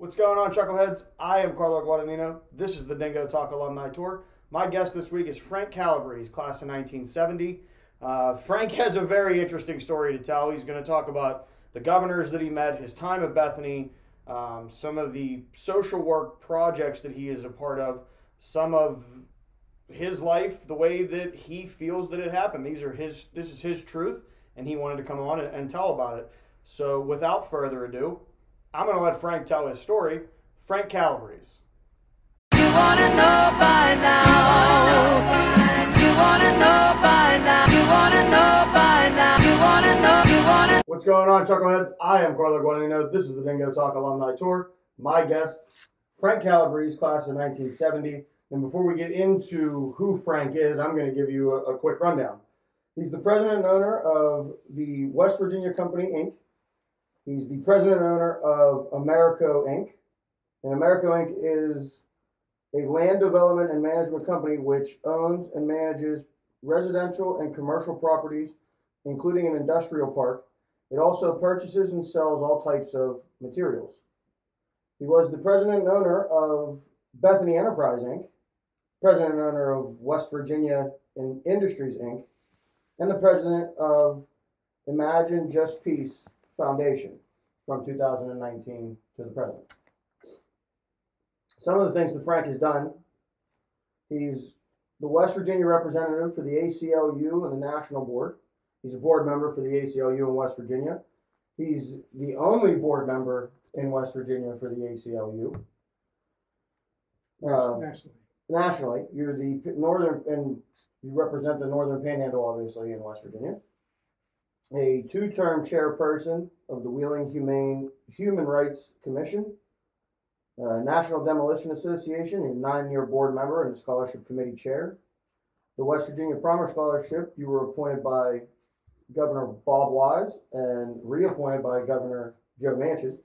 What's going on, Chuckleheads? I am Carlo Guadagnino. This is the Dingo Talk Alumni Tour. My guest this week is Frank Calabrese, class of 1970. Frank has a very interesting story to tell. He's going to talk about the governors that he met, his time at Bethany, some of the social work projects that he is a part of, some of his life, the way that he feels that it happened. This is his truth, and he wanted to come on and tell about it. So without further ado, I'm going to let Frank tell his story. Frank Calabrese. You want to know by now. You want to know by now. You want to know by now. You want to know. You want to. What's going on, Chuckleheads? I am Carlo Guadagnino. This is the Dingo Talk Alumni Tour. My guest, Frank Calabrese, class of 1970. And before we get into who Frank is, I'm going to give you a quick rundown. He's the president and owner of the West Virginia Company, Inc. He's the president and owner of Americo, Inc. And Americo, Inc. is a land development and management company which owns and manages residential and commercial properties, including an industrial park. It also purchases and sells all types of materials. He was the president and owner of Bethany Enterprise, Inc., president and owner of West Virginia Industries, Inc., and the president of Imagine Just Peace Foundation from 2019 to the present. Some of the things that Frank has done: he's the West Virginia representative for the ACLU and the National Board. He's a board member for the ACLU in West Virginia. He's the only board member in West Virginia for the ACLU. Nationally, you're the northern, and you represent the Northern Panhandle, obviously, in West Virginia. A two-term chairperson of the Wheeling Human Rights Commission, National Demolition Association, a 9-year board member and scholarship committee chair. The West Virginia Palmer Scholarship, you were appointed by Governor Bob Wise and reappointed by Governor Joe Manchin.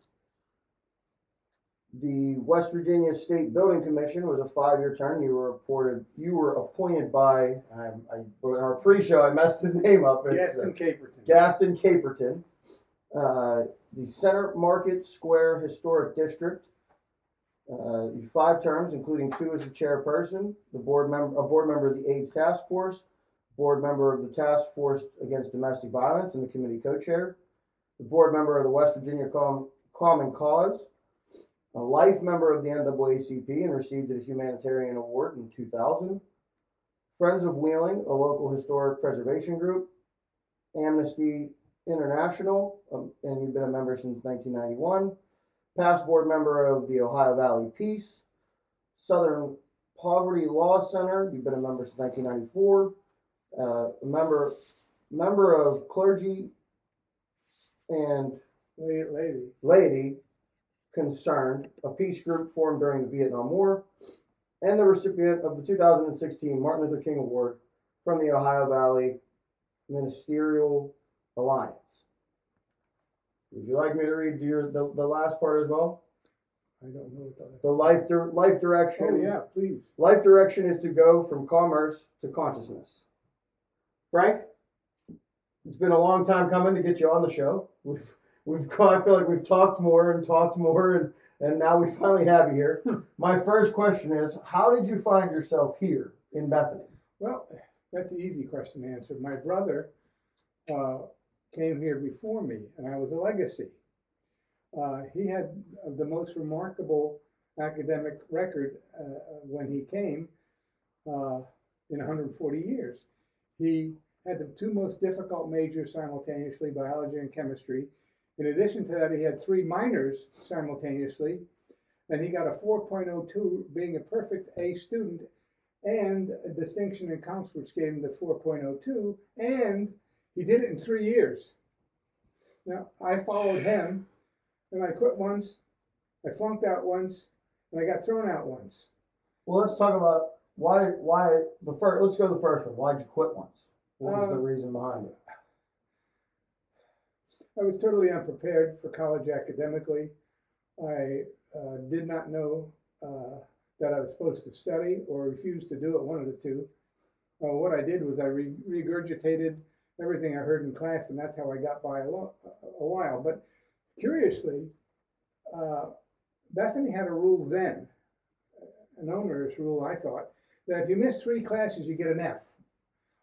The West Virginia State Building Commission was a 5-year term. You were appointed by, in our pre-show, I messed his name up. Gaston Caperton. The Center Market Square Historic District. 5 terms, including 2 as the chairperson, a board member of the AIDS Task Force, board member of the Task Force Against Domestic Violence and the committee co-chair, the board member of the West Virginia Common Cause, a life member of the NAACP and received a humanitarian award in 2000. Friends of Wheeling, a local historic preservation group. Amnesty International, and you've been a member since 1991. Past board member of the Ohio Valley Peace. Southern Poverty Law Center, you've been a member since 1994. A member of Clergy and Lady Concerned, a peace group formed during the Vietnam War, and the recipient of the 2016 Martin Luther King Award from the Ohio Valley Ministerial Alliance. Would you like me to read the last part as well? I don't know what that is. The life direction. Oh, yeah, please. Life direction is to go from commerce to consciousness. Frank, it's been a long time coming to get you on the show. I feel like we've talked more, and now we finally have you here. My first question is, how did you find yourself here in Bethany? Well, that's an easy question to answer. My brother came here before me, and I was a legacy. He had the most remarkable academic record when he came in 140 years. He had the 2 most difficult majors simultaneously, biology and chemistry. In addition to that, he had 3 minors simultaneously, and he got a 4.02, being a perfect A student, and a distinction in comps, which gave him the 4.02, and he did it in 3 years. Now, I followed him, and I quit once, I flunked out once, and I got thrown out once. Well, let's talk about let's go to the first one. Why'd you quit once? What was the reason behind it? I was totally unprepared for college academically. I did not know that I was supposed to study or refused to do it, one of the two. What I did was I regurgitated everything I heard in class, and that's how I got by a while. But curiously, Bethany had a rule then, an onerous rule, I thought, that if you miss 3 classes, you get an F.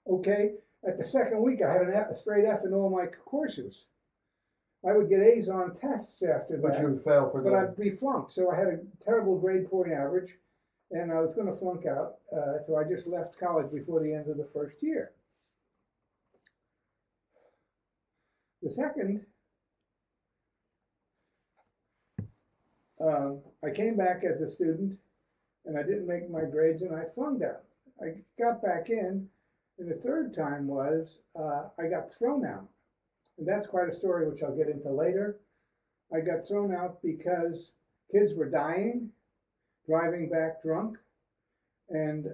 Okay, at the second week, I had a straight F in all my courses. I would get A's on tests after that. But you would fail for that. But I'd be flunked. So I had a terrible grade point average, and I was going to flunk out. So I just left college before the end of the first year. The second, I came back as a student, and I didn't make my grades, and I flunked out. I got back in, and the third time was I got thrown out. And that's quite a story, which I'll get into later. I got thrown out because kids were dying, driving back drunk, and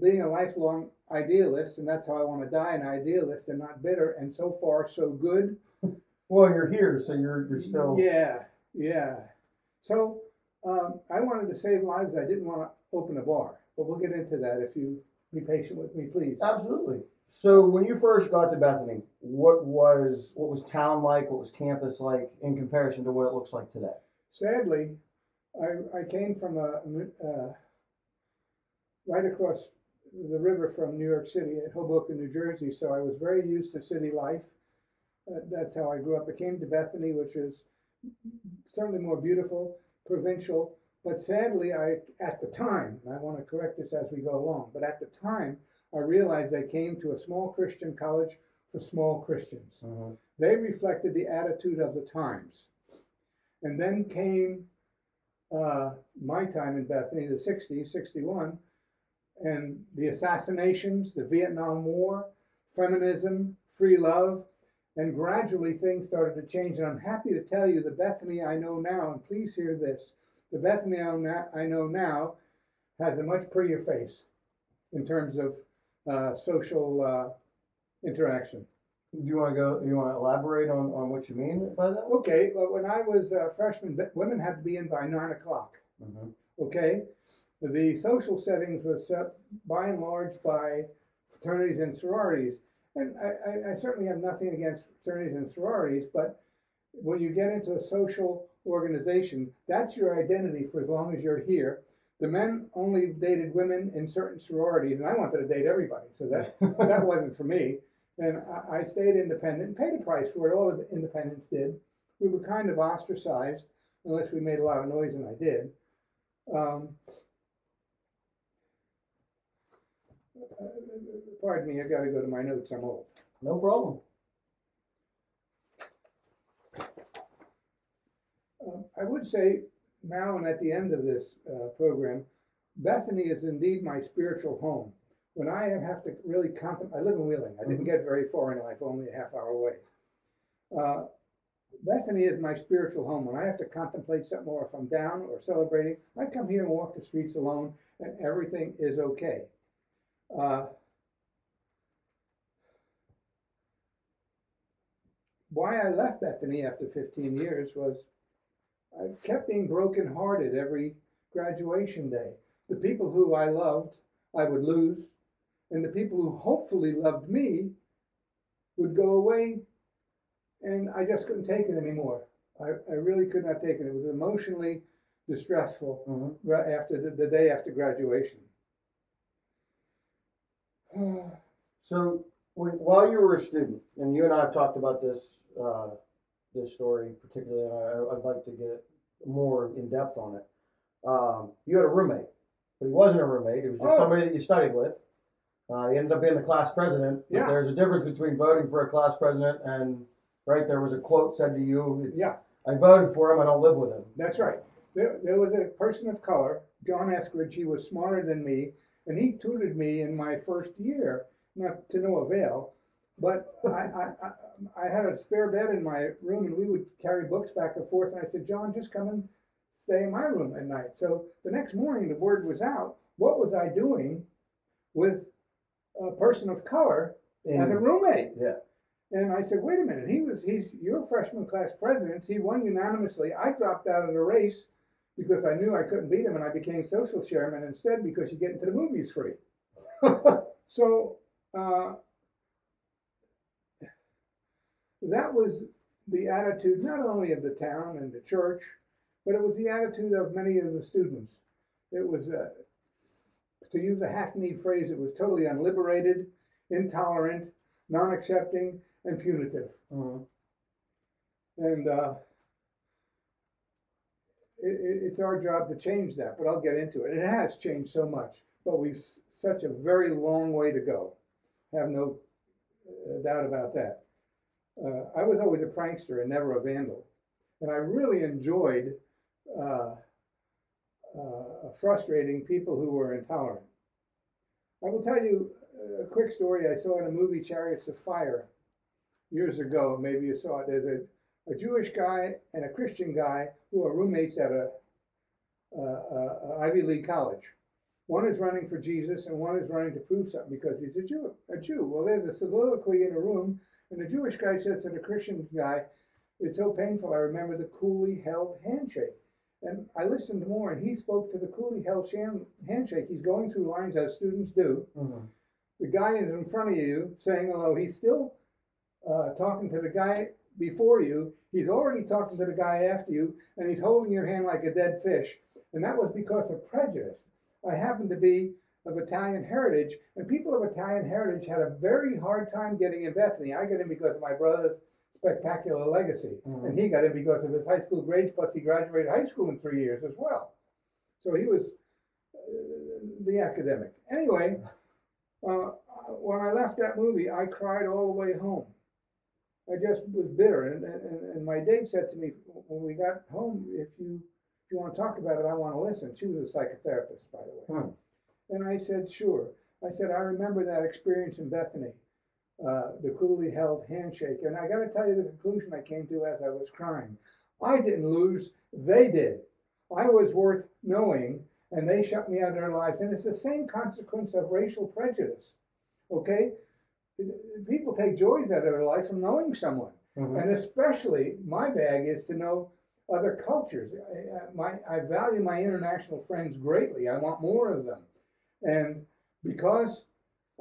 being a lifelong idealist, and that's how I want to die, an idealist and not bitter, and so far so good. Well, you're here, so you're still... Yeah. So I wanted to save lives. I didn't want to open a bar, but we'll get into that if you be patient with me, please. Absolutely. So when you first got to Bethany, what was town like? What was campus like in comparison to what it looks like today? Sadly, I came from right across the river from New York City at Hoboken, New Jersey, so I was very used to city life. That's how I grew up. I came to Bethany, which is certainly more beautiful, provincial, but sadly, at the time, and I want to correct this as we go along, but at the time, I realized I came to a small Christian college for small Christians. Uh-huh. They reflected the attitude of the times. And then came my time in Bethany, the 60s, 61, and the assassinations, the Vietnam War, feminism, free love, and gradually things started to change. And I'm happy to tell you the Bethany I know now, and please hear this, the Bethany I know now has a much prettier face in terms of social interaction. Do you want to elaborate on what you mean by that? Okay, well, when I was a freshman, women had to be in by 9 o'clock. Mm-hmm. Okay, the social settings was set by and large by fraternities and sororities. And I certainly have nothing against fraternities and sororities, but when you get into a social organization, that's your identity for as long as you're here. The men only dated women in certain sororities, and I wanted to date everybody, so that wasn't for me. And I stayed independent and paid a price for it. All the independents did. We were kind of ostracized, unless we made a lot of noise, and I did. Pardon me, I got to go to my notes. I'm old. No problem. I would say now and at the end of this program, Bethany is indeed my spiritual home. When I have to really contemplate, I live in Wheeling. I didn't get very far in life, only a half hour away. Bethany is my spiritual home. When I have to contemplate something, or if I'm down or celebrating, I come here and walk the streets alone, and everything is okay. Why I left Bethany after 15 years was I kept being brokenhearted every graduation day. The people who I loved, I would lose, and the people who hopefully loved me would go away, and I just couldn't take it anymore. I really could not take it. It was emotionally distressful after the day after graduation. So while you were a student, and you and I have talked about this story particularly, and I'd like to get more in depth on it. You had a roommate, but he wasn't a roommate. It was just somebody that you studied with. He ended up being the class president. But there's a difference between voting for a class president and, right, there was a quote said to you, I voted for him, I don't live with him. That's right. There was a person of color, John Eskridge. He was smarter than me, and he tutored me in my first year, not to no avail. But I had a spare bed in my room, and we would carry books back and forth. And I said, John, just come and stay in my room at night. So the next morning, the word was out. What was I doing with a person of color as a roommate? Yeah. And I said, wait a minute. He's your freshman class president. He won unanimously. I dropped out of the race because I knew I couldn't beat him, and I became social chairman instead because you get into the movies free. So that was the attitude not only of the town and the church, but it was the attitude of many of the students. It was, to use a hackneyed phrase, it was totally unliberated, intolerant, non-accepting, and punitive. Mm-hmm. And it's our job to change that, but I'll get into it. It has changed so much, but we've such a very long way to go. I have no doubt about that. I was always a prankster and never a vandal. And I really enjoyed frustrating people who were intolerant. I will tell you a quick story I saw in a movie, Chariots of Fire, years ago. Maybe you saw it. There's a Jewish guy and a Christian guy who are roommates at a Ivy League college. One is running for Jesus and one is running to prove something because he's a Jew. Well, there's a soliloquy in a room, and the Jewish guy says to the Christian guy, "It's so painful, I remember the coolly held handshake." And I listened more, and he spoke to the coolly held handshake. He's going through lines as students do. Mm-hmm. The guy is in front of you saying hello. He's still talking to the guy before you. He's already talking to the guy after you, and he's holding your hand like a dead fish. And that was because of prejudice. I happen to be of Italian heritage, and people of Italian heritage had a very hard time getting in Bethany. I got in because of my brother's spectacular legacy, and he got in because of his high school grades, plus he graduated high school in 3 years as well. So he was the academic. Anyway, when I left that movie, I cried all the way home. I just was bitter, and my date said to me when we got home, if you want to talk about it, I want to listen. She was a psychotherapist, by the way. And I said, sure. I said, I remember that experience in Bethany, the coolly held handshake. And I got to tell you the conclusion I came to as I was crying. I didn't lose, they did. I was worth knowing, and they shut me out of their lives. And it's the same consequence of racial prejudice, okay? People take joys out of their life from knowing someone. And especially, my bag is to know other cultures. I value my international friends greatly. I want more of them. And because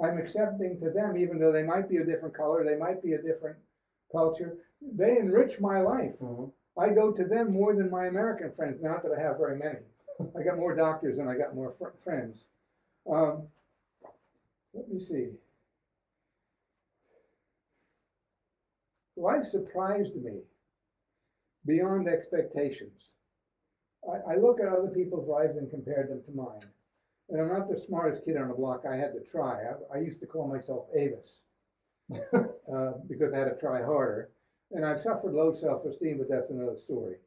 I'm accepting to them, even though they might be a different color, they might be a different culture, they enrich my life. I go to them more than my American friends, not that I have very many. I got more doctors than I got more friends. Let me see. Life surprised me beyond expectations. I look at other people's lives and compare them to mine. And I'm not the smartest kid on the block. I had to try. I used to call myself Avis because I had to try harder. And I've suffered low self-esteem, but that's another story.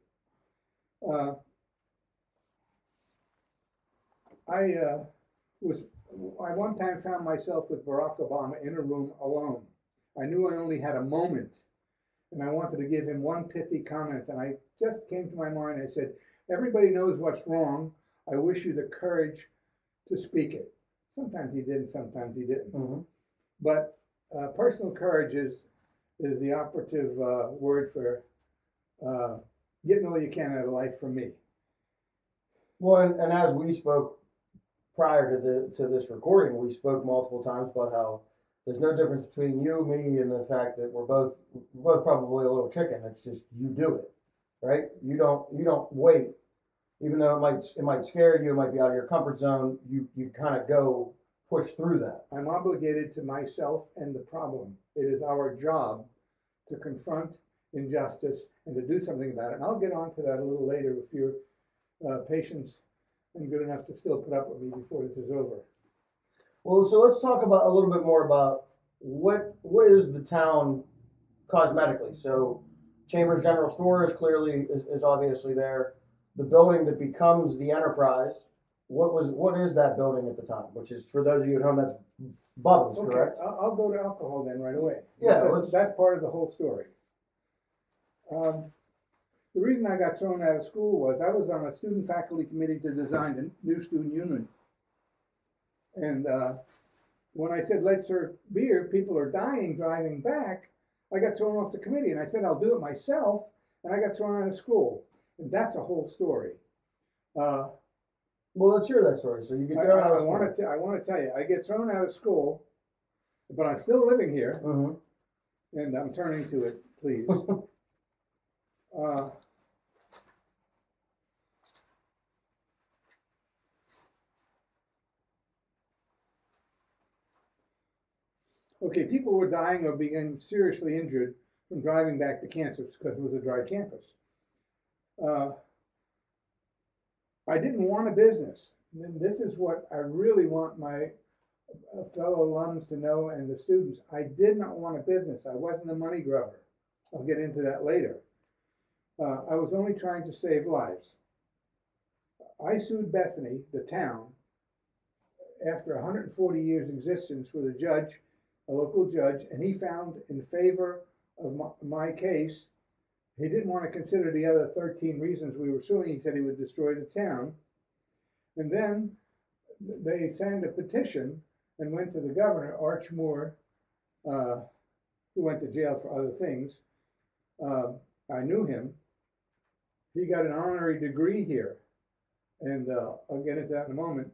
I one time found myself with Barack Obama in a room alone. I knew I only had a moment, and I wanted to give him one pithy comment, and I just came to my mind. I said, everybody knows what's wrong. I wish you the courage to speak it. Sometimes he did, and sometimes he didn't. But personal courage is the operative word for getting all you can out of life from me. Well, and as we spoke prior to this recording, we spoke multiple times about how there's no difference between you, me, and the fact that we're both probably a little chicken. It's just you do it, right? You don't wait, even though it might scare you, it might be out of your comfort zone. You kind of go push through that. I'm obligated to myself and the problem. It is our job to confront injustice and to do something about it. And I'll get on to that a little later if you're patient and good enough to still put up with me before this is over. Well, so let's talk about a little bit more about what is the town cosmetically. So Chambers General Store is obviously there. The building that becomes the Enterprise, what is that building at the time? Which is, for those of you at home, that's Bubba's, okay, correct? I'll go to alcohol then right away. Yeah, that's part of the whole story. The reason I got thrown out of school was I was on a student faculty committee to design a new student union. And when I said, let's serve beer, people are dying driving back, I got thrown off the committee. And I said, I'll do it myself. And I got thrown out of school. And that's a whole story. Well, let's hear that story. So you get thrown out of school. I want to tell you, I get thrown out of school, but I'm still living here. And I'm turning to it, please. Okay, people were dying or being seriously injured from driving back to Kansas because it was a dry campus. I didn't want a business. And this is what I really want my fellow alums to know and the students. I did not want a business. I wasn't a money grubber. I'll get into that later. I was only trying to save lives. I sued Bethany, the town, after 140 years existence with a judge, a local judge, and he found in favor of my case. He didn't want to consider the other 13 reasons we were suing. He said he would destroy the town. And then they signed a petition and went to the governor, Arch Moore, who went to jail for other things. I knew him. He got an honorary degree here. And I'll get into that in a moment.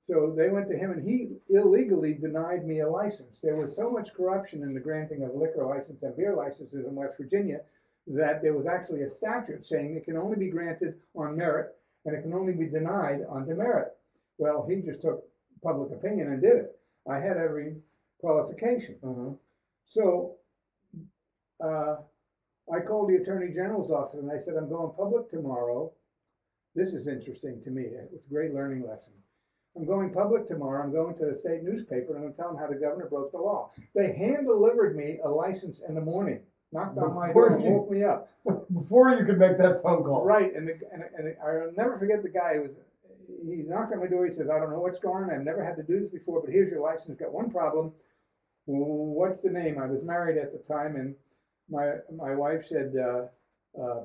So they went to him, and he illegally denied me a license. There was so much corruption in the granting of liquor license and beer licenses in West Virginia that there was actually a statute saying it can only be granted on merit and it can only be denied on demerit. Well, he just took public opinion and did it. I had every qualification. So I called the Attorney General's office and I said, I'm going public tomorrow. This is interesting to me. It was a great learning lesson. I'm going public tomorrow. I'm going to the state newspaper and I'm going to tell them how the governor broke the law. They hand-delivered me a license in the morning, knocked on my door and woke me up. Before you could make that phone call. Right, and I'll never forget the guy. He knocked on my door. He says, I don't know what's going on. I've never had to do this before, but here's your license. Got one problem. What's the name? I was married at the time, and my wife said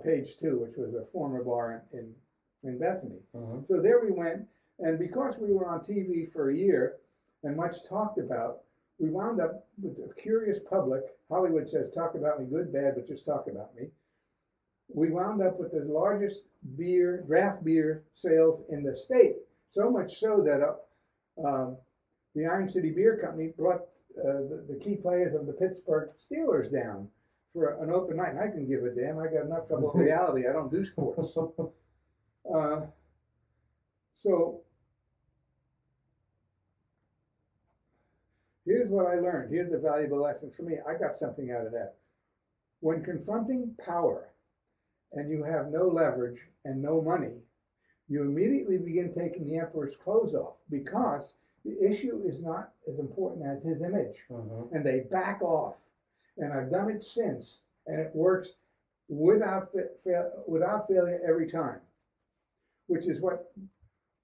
Page 2, which was a former bar in Bethany. So there we went. And because we were on TV for a year and much talked about, we wound up with a curious public. Hollywood says, talk about me, good, bad, but just talk about me. We wound up with the largest draft beer sales in the state. So much so that the Iron City Beer Company brought the key players of the Pittsburgh Steelers down for an open night. And I can give a damn. I got enough trouble with reality. I don't do sports. So here's what I learned. Here's the valuable lesson for me. I got something out of that. When confronting power and you have no leverage and no money, you immediately begin taking the emperor's clothes off because the issue is not as important as his image. And they back off. And I've done it since, and it works without failure every time, which is what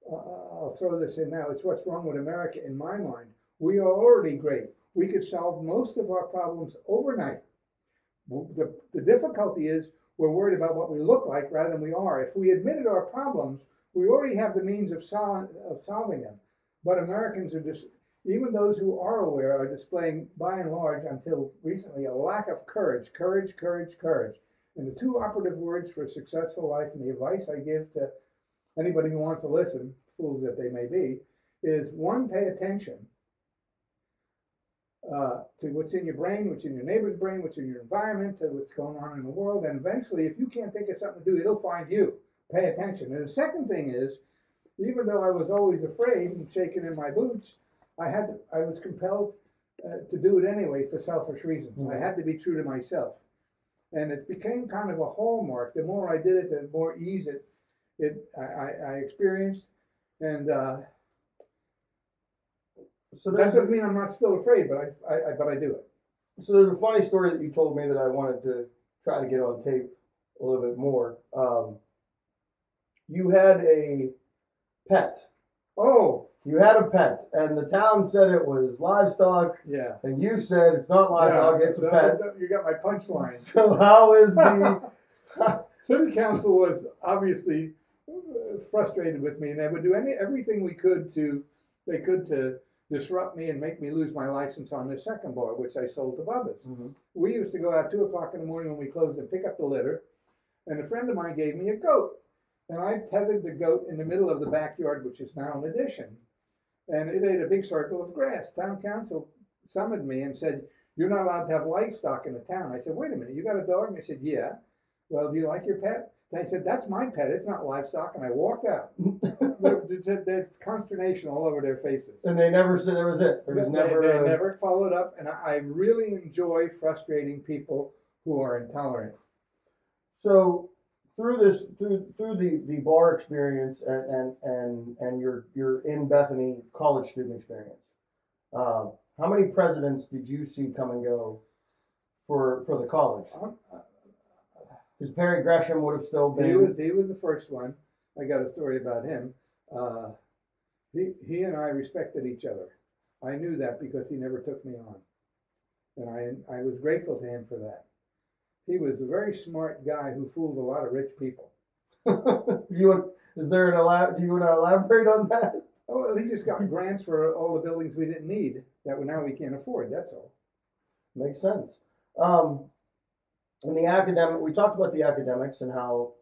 I'll throw this in now. It's what's wrong with America in my mind. We are already great. We could solve most of our problems overnight. The difficulty is we're worried about what we look like rather than we are. If we admitted our problems, we already have the means of solving them. But Americans are just, even those who are aware are displaying, by and large, until recently, a lack of courage. Courage, courage, courage. And the two operative words for a successful life, and the advice I give to anybody who wants to listen, fools that they may be, is one, pay attention to what's in your brain, what's in your neighbor's brain, what's in your environment, to what's going on in the world. And eventually, if you can't think of something to do, it'll find you. Pay attention. And the second thing is, even though I was always afraid and shaking in my boots, I was compelled to do it anyway for selfish reasons. I had to be true to myself. And it became kind of a hallmark. The more I did it, the more ease I experienced. And so that doesn't mean I'm not still afraid, but I do it. So there's a funny story that you told me that I wanted to try to get on tape a little bit more. You had a pet. Oh. You had a pet, and the town said it was livestock. Yeah. And you said it's not livestock, it's a pet. You got my punchline. So how is the... City Council was obviously frustrated with me, and they would do everything they could to disrupt me and make me lose my license on this second bar, which I sold to Bubba's. We used to go out 2 o'clock in the morning when we closed and pick up the litter, and a friend of mine gave me a goat. And I tethered the goat in the middle of the backyard, which is now an addition. And it ate a big circle of grass. Town council summoned me and said, you're not allowed to have livestock in the town. I said, wait a minute, you got a dog? And they said, yeah. Well, do you like your pet? And I said, that's my pet. It's not livestock. And I walked out. There's consternation all over their faces. And they never said there was it. There was never. They never followed up. And I really enjoy frustrating people who are intolerant. So through the bar experience and your in Bethany college student experience, how many presidents did you see come and go for the college? Because Perry Gresham would have still been. He was the first one. I got a story about him. He and I respected each other. I knew that because he never took me on, and I was grateful to him for that. He was a very smart guy who fooled a lot of rich people. Do you want to elaborate on that? Oh, well, he just got grants for all the buildings we didn't need that now we can't afford. That's all. Makes sense. In the academic, we talked about the academics and how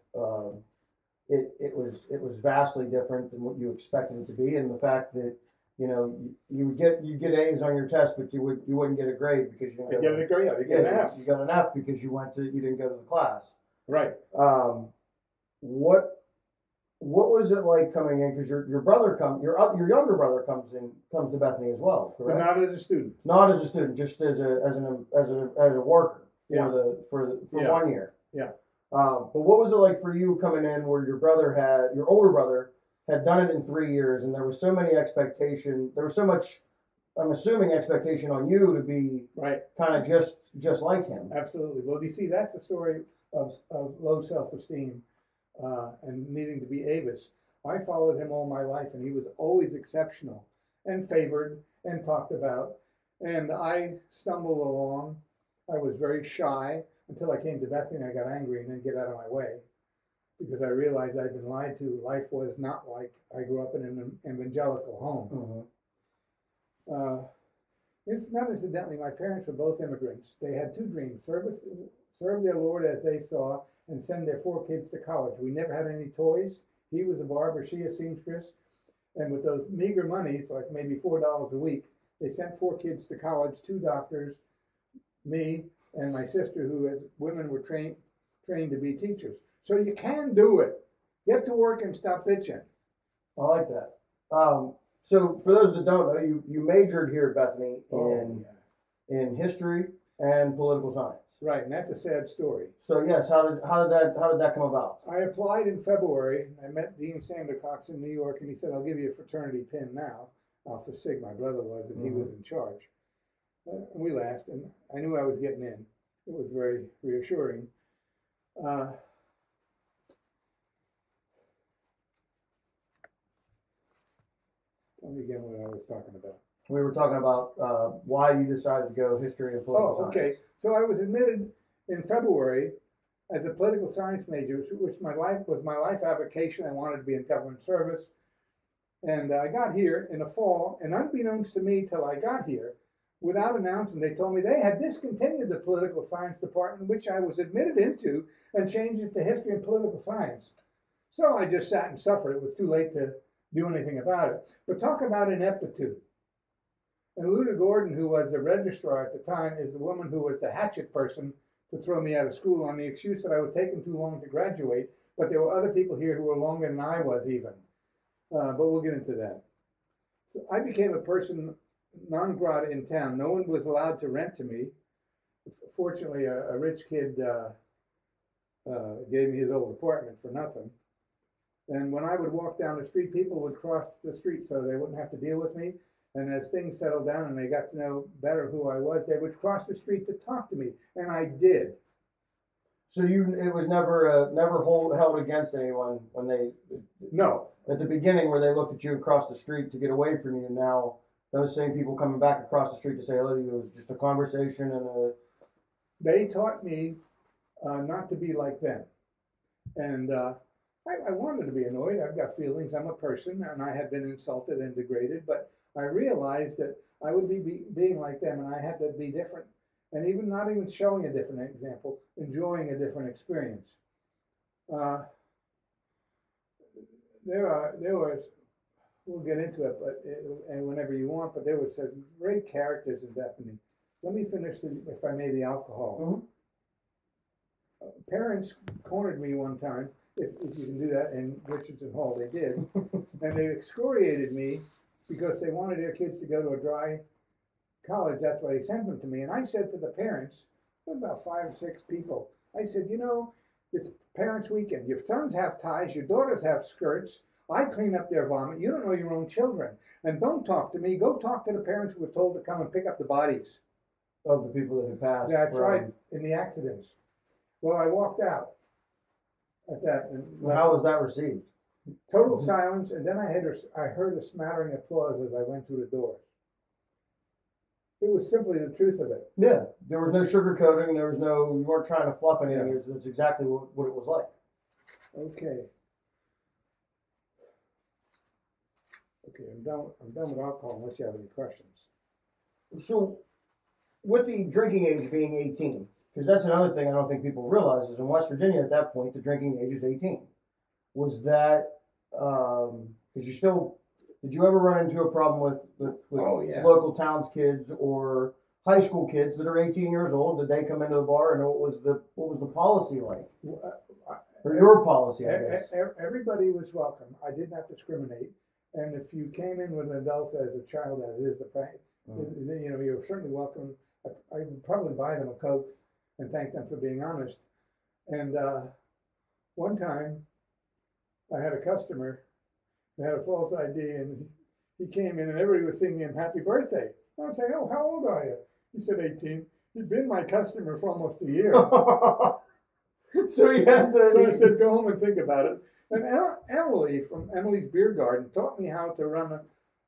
it was vastly different than what you expected it to be, and the fact that you get A's on your test, but you wouldn't get a grade because you didn't get a grade. You get an F. You got an F because you didn't go to the class. Right. What was it like coming in? Because your younger brother comes to Bethany as well, correct? But not as a student. Not as a student, just as a worker for 1 year. Yeah. But what was it like for you coming in where your older brother had done it in 3 years, and there was so many expectation. There was so much, I'm assuming, expectation on you to be kind of just like him. Absolutely. Well, you see, that's the story of low self-esteem and needing to be Avis. I followed him all my life, and he was always exceptional and favored and talked about. And I stumbled along. I was very shy until I came to Bethany. I got angry and then get out of my way, because I realized I'd been lied to. Life was not like I grew up in an evangelical home. Mm-hmm. It's not incidentally, my parents were both immigrants. They had two dreams: serve their Lord as they saw, and send their 4 kids to college. We never had any toys. He was a barber, she a seamstress. And with those meager monies, like maybe $4 a week, they sent 4 kids to college, 2 doctors, me, and my sister, who as women were trained to be teachers. So you can do it. Get to work and stop bitching. I like that. So for those that don't know, you majored here at Bethany in history and political science. Right, and that's a sad story. So yes, how did that come about? I applied in February. I met Dean Sandercox in New York, and he said, "I'll give you a fraternity pin now." Alpha Sig, my brother was, and he was in charge. And we laughed, and I knew I was getting in. It was very reassuring. Tell me again what I was talking about. We were talking about why you decided to go history and political science. Okay. So I was admitted in February as a political science major, which was my life avocation. I wanted to be in government service. And I got here in the fall, and unbeknownst to me till I got here, without announcement, they told me they had discontinued the political science department, which I was admitted into, and changed it to history and political science. So I just sat and suffered. It was too late to do anything about it. But talk about ineptitude. And Luda Gordon, who was the registrar at the time, is the woman who was the hatchet person to throw me out of school on the excuse that I was taking too long to graduate. But there were other people here who were longer than I was even. But we'll get into that. So I became a person non grata in town. No one was allowed to rent to me. Fortunately, a rich kid gave me his old apartment for nothing. And when I would walk down the street, people would cross the street so they wouldn't have to deal with me. And as things settled down and they got to know better who I was, they would cross the street to talk to me, and I did. So it was never held against anyone when they. No. At the beginning, where they looked at you across the street to get away from you, now those same people coming back across the street to say hello to you, it was just a conversation and a. They taught me not to be like them, and I wanted to be annoyed. I've got feelings. I'm a person, and I had been insulted and degraded, but I realized that I would be being like them, and I had to be different, and even not even showing a different example, enjoying a different experience. There was, we'll get into it, but and whenever you want, but there was some great characters in Bethany. Let me finish, if I may, the alcohol. parents cornered me one time, if you can do that, in Richardson Hall, they did, and they excoriated me because they wanted their kids to go to a dry college. That's why they sent them to me. And I said to the parents, about 5 or 6 people, I said, you know, it's parents' weekend. Your sons have ties, your daughters have skirts. I clean up their vomit. You don't know your own children. And don't talk to me. Go talk to the parents who were told to come and pick up the bodies of the people that had passed. That's right, in the accidents. Well, I walked out at that. And how was that received? Total silence, and then I heard a smattering applause as I went through the door. It was simply the truth of it. Yeah, there was no sugarcoating. There was no, you weren't trying to fluff anything. Yeah. That's exactly what it was like. Okay. Okay, I'm done with alcohol unless you have any questions. So, with the drinking age being 18, because that's another thing I don't think people realize is in West Virginia at that point, the drinking age is 18. Was that, because you still, did you ever run into a problem with local towns kids or high school kids that are 18 years old? Did they come into the bar, and what was the policy like? Or your policy, I guess. Everybody was welcome. I did not discriminate. And if you came in with an adult as a child, as is the practice, you know, you're certainly welcome. I would probably buy them a Coke and thank them for being honest. And one time, I had a customer who had a false ID, and he came in, and everybody was singing him happy birthday. I was saying, oh, how old are you? He said 18. He'd been my customer for almost a year. So he had the... So I said, go home and think about it. And Emily from Emily's Beer Garden taught me how to run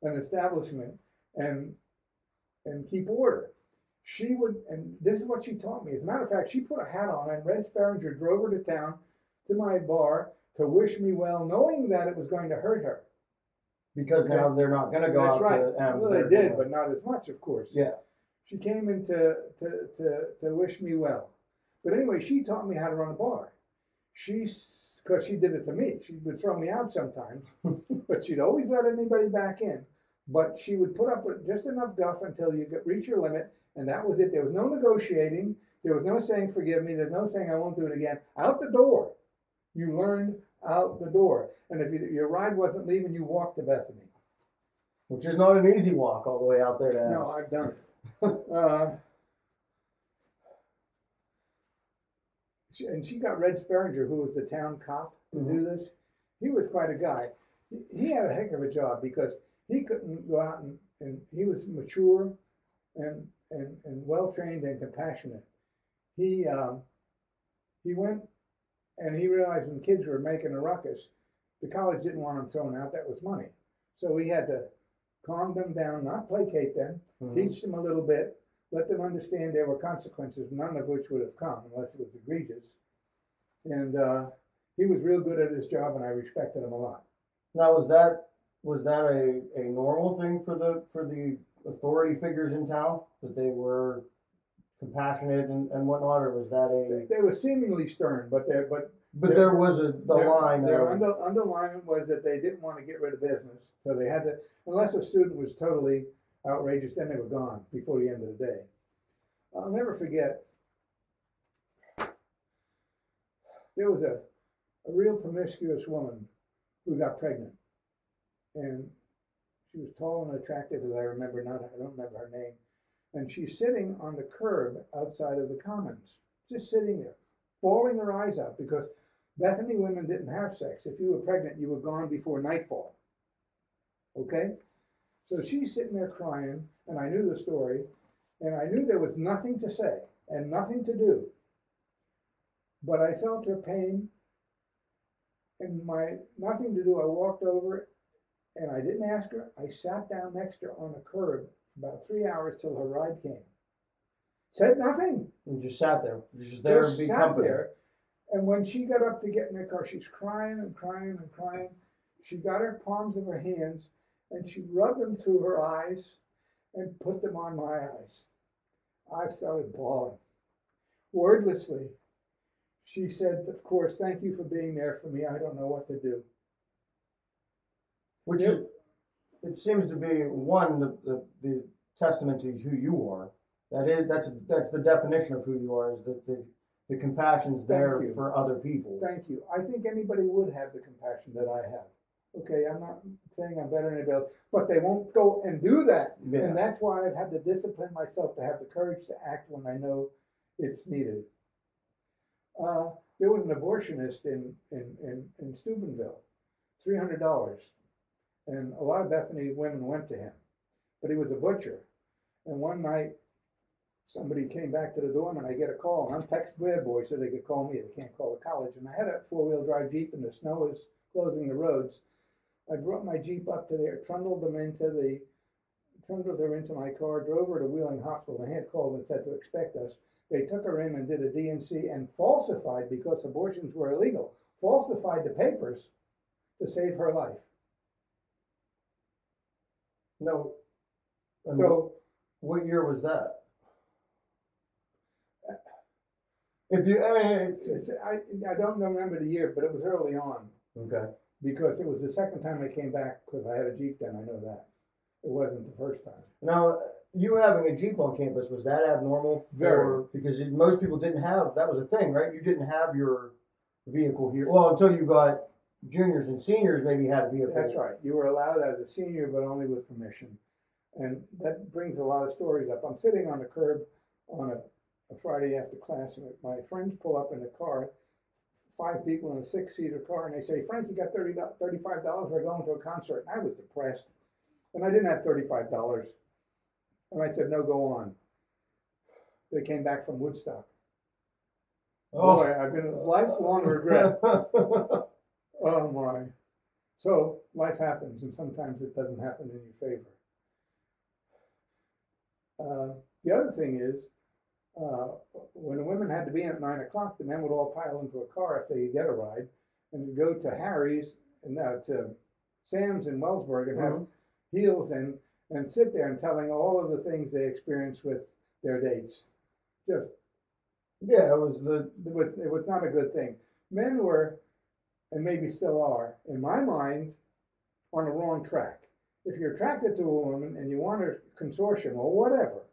an establishment and keep order. She would, and this is what she taught me. As a matter of fact, she put a hat on, and Red Sparringer drove her to town to my bar to wish me well, knowing that it was going to hurt her. Because now they're not going to go out to M's. Well, they did, but not as much, of course. Yeah. She came in to wish me well. But anyway, she taught me how to run a bar. Because she did it to me. She would throw me out sometimes, but she'd always let anybody back in. But she would put up with just enough guff until you reach your limit, and that was it. There was no negotiating. There was no saying, forgive me. There's no saying, I won't do it again. Out the door. You learned out the door. And if your ride wasn't leaving, you walked to Bethany. Which is not an easy walk all the way out there to No, I've done it. And she got Red Sparringer, who was the town cop, to do this. He was quite a guy. He had a heck of a job because he couldn't go out and he was mature and well-trained and compassionate. He went and he realized when kids were making a ruckus, the college didn't want them thrown out. That was money. So he had to calm them down, not placate them, teach them a little bit, let them understand there were consequences, none of which would have come unless it was egregious. And he was real good at his job, and I respected him a lot. Now, was that a normal thing for the authority figures in town, that they were compassionate and whatnot, or was that a? They were seemingly stern, but there was the line. Their underlining was that they didn't want to get rid of business, so they had to, unless a student was totally outrageous, then they were gone before the end of the day. I'll never forget, there was a real promiscuous woman who got pregnant, and she was tall and attractive, as I remember. I don't remember her name. And she's sitting on the curb outside of the Commons, just sitting there, bawling her eyes out, because Bethany women didn't have sex. If you were pregnant, you were gone before nightfall. Okay? So she's sitting there crying, and I knew the story, and I knew there was nothing to say and nothing to do. But I felt her pain, and my nothing to do, I walked over, and I didn't ask her. I sat down next to her on the curb for about 3 hours till her ride came. Said nothing. And just sat there. Just there to be company. There. And when she got up to get in the car, she's crying and crying and crying. She got her palms of her hands, and she rubbed them through her eyes and put them on my eyes. I started bawling. Wordlessly, she said, of course, thank you for being there for me. I don't know what to do. Which is, it seems to be the testament to who you are. That's the definition of who you are, is that the compassion's there for other people. Thank you. I think anybody would have the compassion that I have. Okay, I'm not saying I'm better than anybody else, but they won't go and do that. Yeah. And that's why I've had to discipline myself to have the courage to act when I know it's needed. There was an abortionist in Steubenville, $300. And a lot of Bethany women went to him, but he was a butcher. And one night, somebody came back to the dorm, and I get a call, and I'm text bad boy so they could call me. They can't call the college. And I had a four-wheel drive Jeep, and the snow was closing the roads. I brought my Jeep up to there, trundled her into my car, drove her to Wheeling Hospital. They had called and said to expect us. They took her in and did a D&C and falsified, because abortions were illegal, falsified the papers to save her life. No. So, what year was that? If you, I don't remember the year, but it was early on. Okay. Because it was the second time I came back, because I had a Jeep then, I know that. It wasn't the first time. Now, you having a Jeep on campus, was that abnormal? Very. Because most people didn't have, that was a thing, right? You didn't have your vehicle here. Well, until you got juniors and seniors maybe had a vehicle. That's right. You were allowed as a senior, but only with permission. And that brings a lot of stories up. I'm sitting on the curb on a Friday after class, and my friends pull up in the car, 5 people in a 6-seater car, and they say, Frank, you got $35, we're going to a concert. And I was depressed, and I didn't have $35. And I said, no, go on. They came back from Woodstock. Oh. Boy, I've been a lifelong regret. Oh my. So life happens, and sometimes it doesn't happen in your favor. The other thing is, when the women had to be in at 9 o'clock, the men would all pile into a car if they get a ride, and go to Harry's and to Sam's in Wellsburg and have heels and sit there and telling all of the things they experienced with their dates. Just it was not a good thing. Men were, and maybe still are, in my mind, on the wrong track. If you're attracted to a woman and you want a consortium or whatever,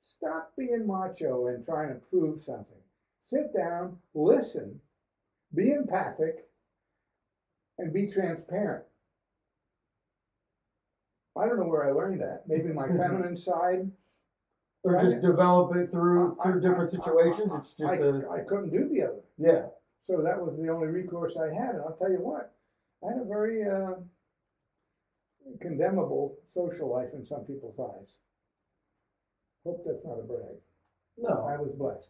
stop being macho and trying to prove something. Sit down, listen, be empathic, and be transparent. I don't know where I learned that. Maybe my feminine side. Or just develop it through different situations. It's just I couldn't do the other. Yeah. So that was the only recourse I had. And I'll tell you what, I had a very condemnable social life in some people's eyes. Hope that's not a brag. No. I was blessed.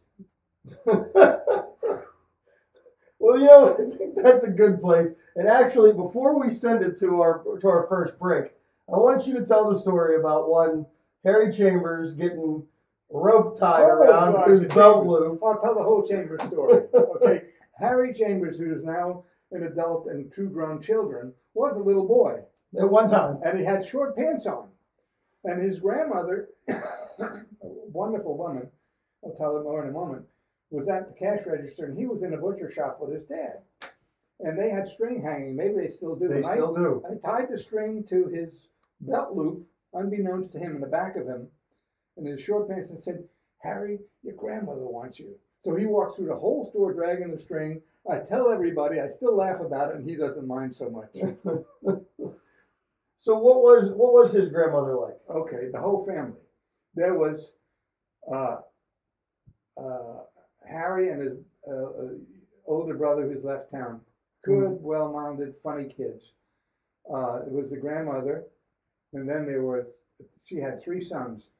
Well, I think that's a good place. And actually, before we send it to our first break, I want you to tell the story about one Harry Chambers getting a rope tied around his belt loop. I'll tell the whole Chambers story. Okay. Harry Chambers, who is now an adult and 2 grown children, was a little boy. At one time. And he had short pants on. And his grandmother, a wonderful woman, I'll tell you more in a moment, was at the cash register, and he was in a butcher shop with his dad. And they had string hanging. Maybe they still do. They still do. I tied the string to his belt loop, unbeknownst to him, in the back of him, in his short pants, and said, Harry, your grandmother wants you. So he walked through the whole store dragging the string. I tell everybody, I still laugh about it, and he doesn't mind so much. So what was his grandmother like? Okay, the whole family. There was Harry and his older brother who's left town. Good, well-mounded, funny kids. It was the grandmother, and then she had 3 sons.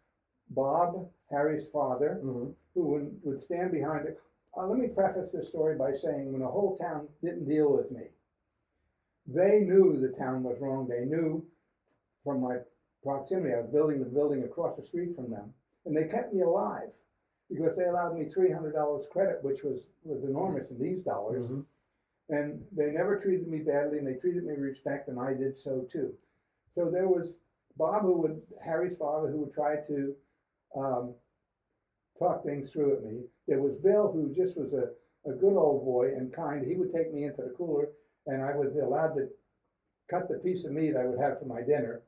Bob, Harry's father, who would stand behind it. Let me preface this story by saying, when the whole town didn't deal with me, they knew the town was wrong. They knew from my proximity. I was building the building across the street from them, and they kept me alive because they allowed me $300 credit, which was enormous in these dollars. And they never treated me badly, and they treated me with respect, and I did so too. So there was Bob, Harry's father, who would try to talk things through with me. There was Bill, who just was a good old boy and kind. He would take me into the cooler, and I was allowed to cut the piece of meat I would have for my dinner.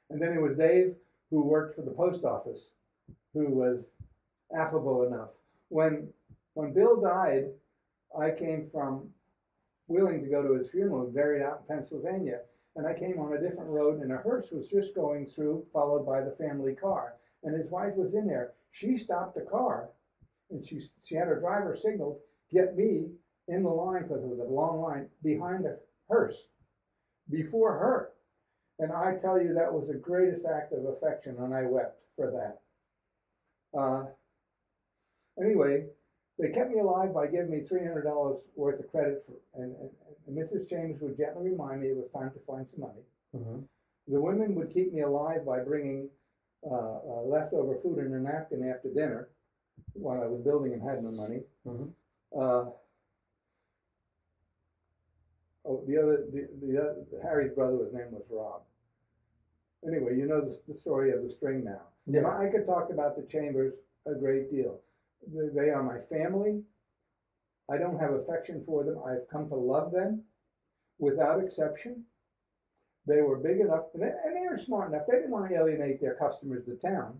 And then there was Dave, who worked for the post office, who was affable enough. When When Bill died, I came from Wheeling to go to his funeral, buried out in Pennsylvania. And I came on a different road, and a hearse was just going through, followed by the family car. And his wife was in there. She stopped the car, and she had her driver signal, get me in the line, because it was a long line, behind the hearse, before her. And I tell you, that was the greatest act of affection, and I wept for that. Anyway, they kept me alive by giving me $300 worth of credit, and Mrs. James would gently remind me it was time to find some money. Mm-hmm. The women would keep me alive by bringing leftover food in a napkin after dinner while I was building and had no money. Mm-hmm. Harry's brother, his name was Rob. Anyway, you know the story of the string now. Yeah. And I could talk about the Chambers a great deal. They are my family. I don't have affection for them. I've come to love them without exception. They were big enough, and they were smart enough. They didn't want to alienate their customers to town.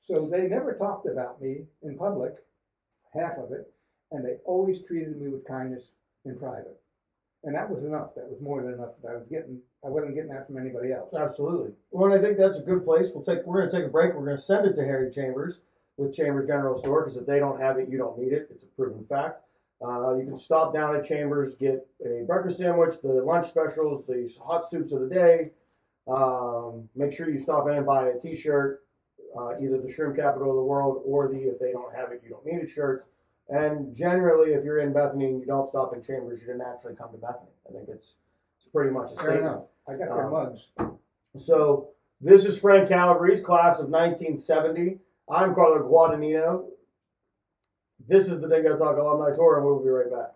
So they never talked about me in public, half of it, and they always treated me with kindness in private. And that was enough. That was more than enough that I wasn't getting that from anybody else. Absolutely. Well, and I think that's a good place. We're going to take a break. We're going to send it to Harry Chambers with Chambers General Store, because if they don't have it, you don't need it. It's a proven fact. You can stop down at Chambers, get a breakfast sandwich, the lunch specials, the hot soups of the day. Make sure you stop in and buy a t-shirt, either the Shroom Capital of the World or the if they don't have it, you don't need it shirts. And generally, if you're in Bethany and you don't stop in Chambers, you're going to naturally come to Bethany. I think it's pretty much a statement. Fair enough. I got their mugs. So this is Frank Calabrese, class of 1970. I'm Carlo Guadagnino. This is the Dingo Talk Alumni Tour, and we'll be right back.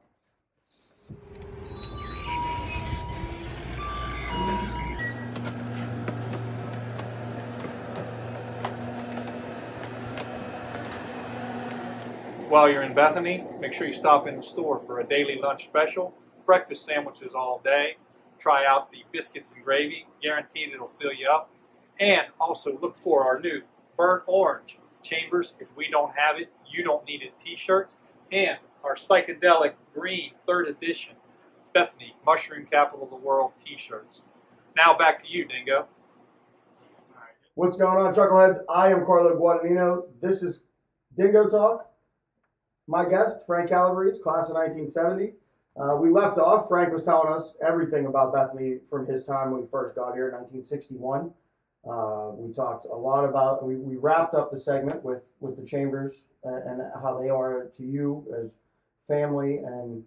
While you're in Bethany, make sure you stop in the store for a daily lunch special, breakfast sandwiches all day. Try out the biscuits and gravy, guaranteed it'll fill you up. And also look for our new burnt orange Chambers, if we don't have it, you don't need it t-shirts, and our psychedelic green 3rd edition Bethany Mushroom Capital of the World t-shirts. Now back to you, Dingo. What's going on, Chuckleheads? I am Carlo Guadagnino. This is Dingo Talk. My guest, Frank Calabrese, class of 1970. We left off. Frank was telling us everything about Bethany from his time when he first got here in 1961. We talked a lot about, we wrapped up the segment with the Chambers and how they are to you as family. And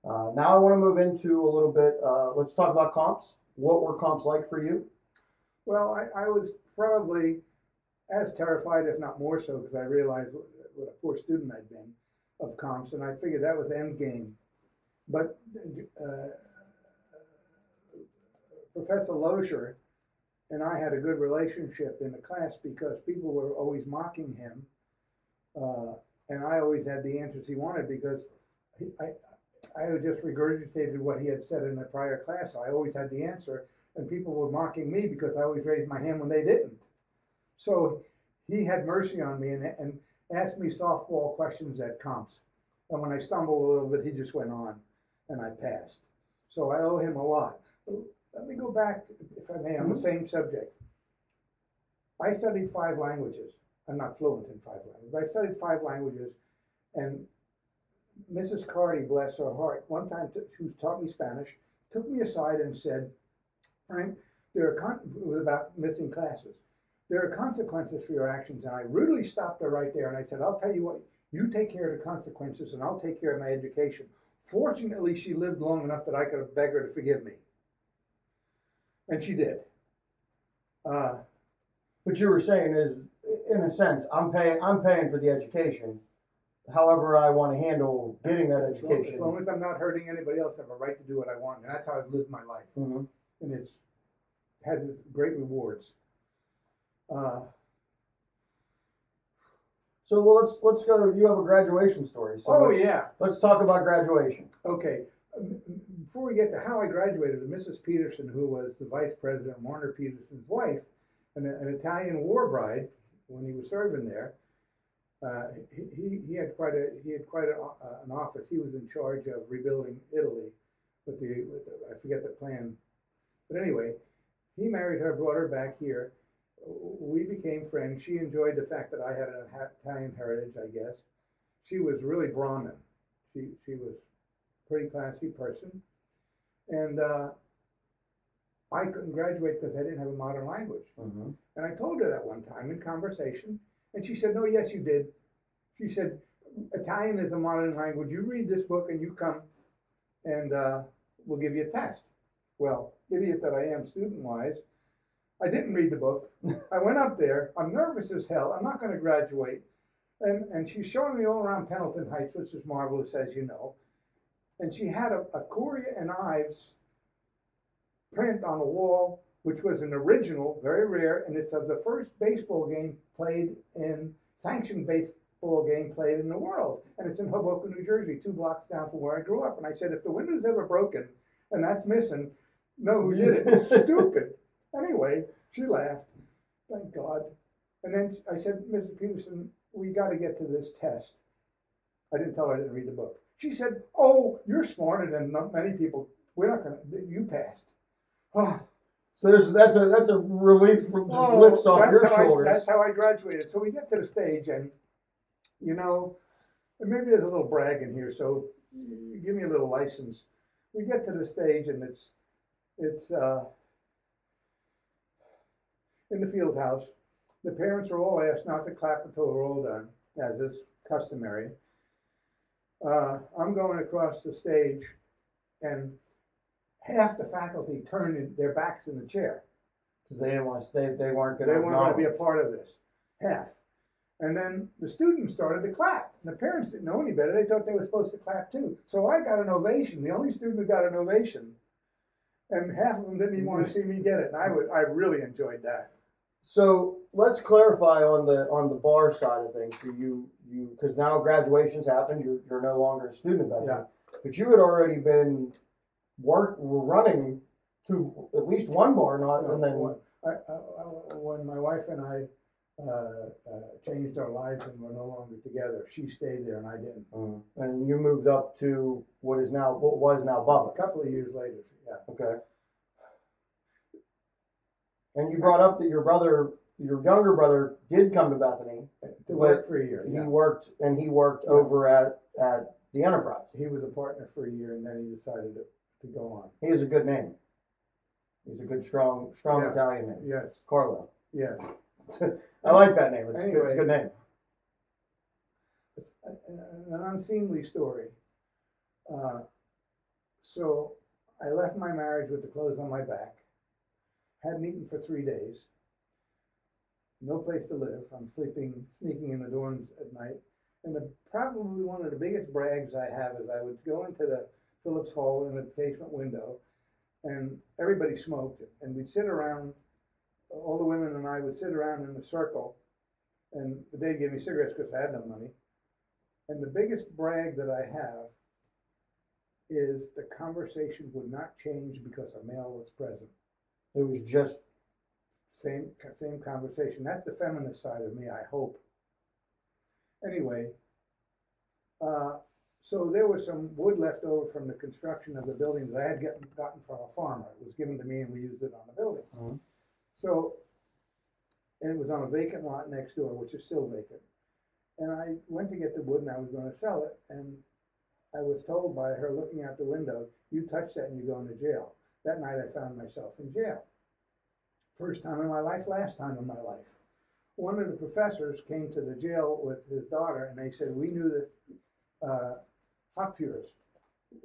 now I want to move into a little bit, let's talk about comps. What were comps like for you? Well, I was probably as terrified, if not more so, because I realized what a poor student I'd been of comps, and I figured that was the end game. But Professor Lozier and I had a good relationship in the class because people were always mocking him, and I always had the answers he wanted because I just regurgitated what he had said in the prior class. So I always had the answer, and people were mocking me because I always raised my hand when they didn't. So he had mercy on me and asked me softball questions at comps. And when I stumbled a little bit, he just went on, and I passed. So I owe him a lot. Let me go back, if I may, on the same subject. I studied 5 languages. I'm not fluent in 5 languages, but I studied 5 languages. And Mrs. Carty, bless her heart, one time who taught me Spanish, took me aside and said, Frank, it was about missing classes. There are consequences for your actions. And I rudely stopped her right there. And I said, I'll tell you what, you take care of the consequences and I'll take care of my education. Fortunately, she lived long enough that I could beg her to forgive me. And she did. What you were saying is, in a sense, I'm paying for the education. However I want to handle getting that education. As long as I'm not hurting anybody else, I have a right to do what I want. And that's how I've lived my life. Mm-hmm. And it's had great rewards. So well, let's go. You have a graduation story. So let's talk about graduation. Okay. Before we get to how I graduated, Mrs. Peterson, who was the vice president, Warner Peterson's wife, an Italian war bride, when he was serving there, he had quite an office. He was in charge of rebuilding Italy with I forget the plan, but anyway, he married her, brought her back here. We became friends. She enjoyed the fact that I had an Italian heritage, I guess. She was really Brahmin. She was a pretty classy person, and I couldn't graduate because I didn't have a modern language. Mm-hmm. And I told her that one time in conversation, and she said, "No, yes, you did." She said, "Italian is a modern language. You read this book and you come, and we'll give you a test." Well, idiot that I am, student-wise, I didn't read the book. I went up there. I'm nervous as hell. I'm not going to graduate. And she's showing me all around Pendleton Heights, which is marvelous, as you know. And she had a Coria and Ives print on a wall, which was an original, very rare, and it's of the first baseball game played in, sanctioned baseball game played in the world. And it's in Hoboken, New Jersey, 2 blocks down from where I grew up. And I said, if the window's ever broken and that's missing, no, who did it? Stupid. Anyway, she laughed. Thank God. And then I said, Mrs. Peterson, we got to get to this test. I didn't tell her I didn't read the book. She said, "Oh, you're smarter than many people. We're not going to, you passed." Oh. So that's a relief from just lifts off your shoulders. That's how I graduated. So we get to the stage, and you know, maybe there's a little brag in here, so you give me a little license. We get to the stage, and it's in the field house. The parents are all asked not to clap until we're all done, as is customary. I'm going across the stage, and half the faculty turned their backs in the chair because they didn't want to stay. They weren't going to be a part of this. Half. And then the students started to clap. And the parents didn't know any better. They thought they were supposed to clap too. So I got an ovation. The only student who got an ovation. And half of them didn't even want to see me get it. And I really enjoyed that. So let's clarify on the bar side of things. So you because now graduation's happened. You're no longer a student about that. But you had already been running to at least one bar, and then when my wife and I changed our lives and were no longer together, she stayed there and I didn't. And you moved up to what was now Bubba. A couple of years later, yeah. Okay. And you brought up that your younger brother, did come to Bethany to work for a year. He worked over at the Enterprise. He was a partner for a year, and then he decided to go on. He has a good name. He's a good, strong Italian name. Yes. Carlo. Yes. I like that name. It's anyway, a good name. It's an unseemly story. So I left my marriage with the clothes on my back. Hadn't eaten for 3 days. No place to live. I'm sneaking in the dorms at night. And probably one of the biggest brags I have is I would go into the Phillips Hall in the basement window, and everybody smoked, and we'd sit around, all the women and I would sit around in a circle, and they'd give me cigarettes because I had no money. And the biggest brag that I have is the conversation would not change because a male was present. It was just same conversation. That's the feminist side of me, I hope. Anyway, so there was some wood left over from the construction of the building that I had gotten from a farmer. It was given to me and we used it on the building. Mm-hmm. So, and it was on a vacant lot next door, which is still vacant. And I went to get the wood and I was going to sell it. And I was told by her looking out the window, "You touch that and you go into jail." That night I found myself in jail. First time in my life, last time in my life. One of the professors came to the jail with his daughter, and they said, "We knew that Hopfures,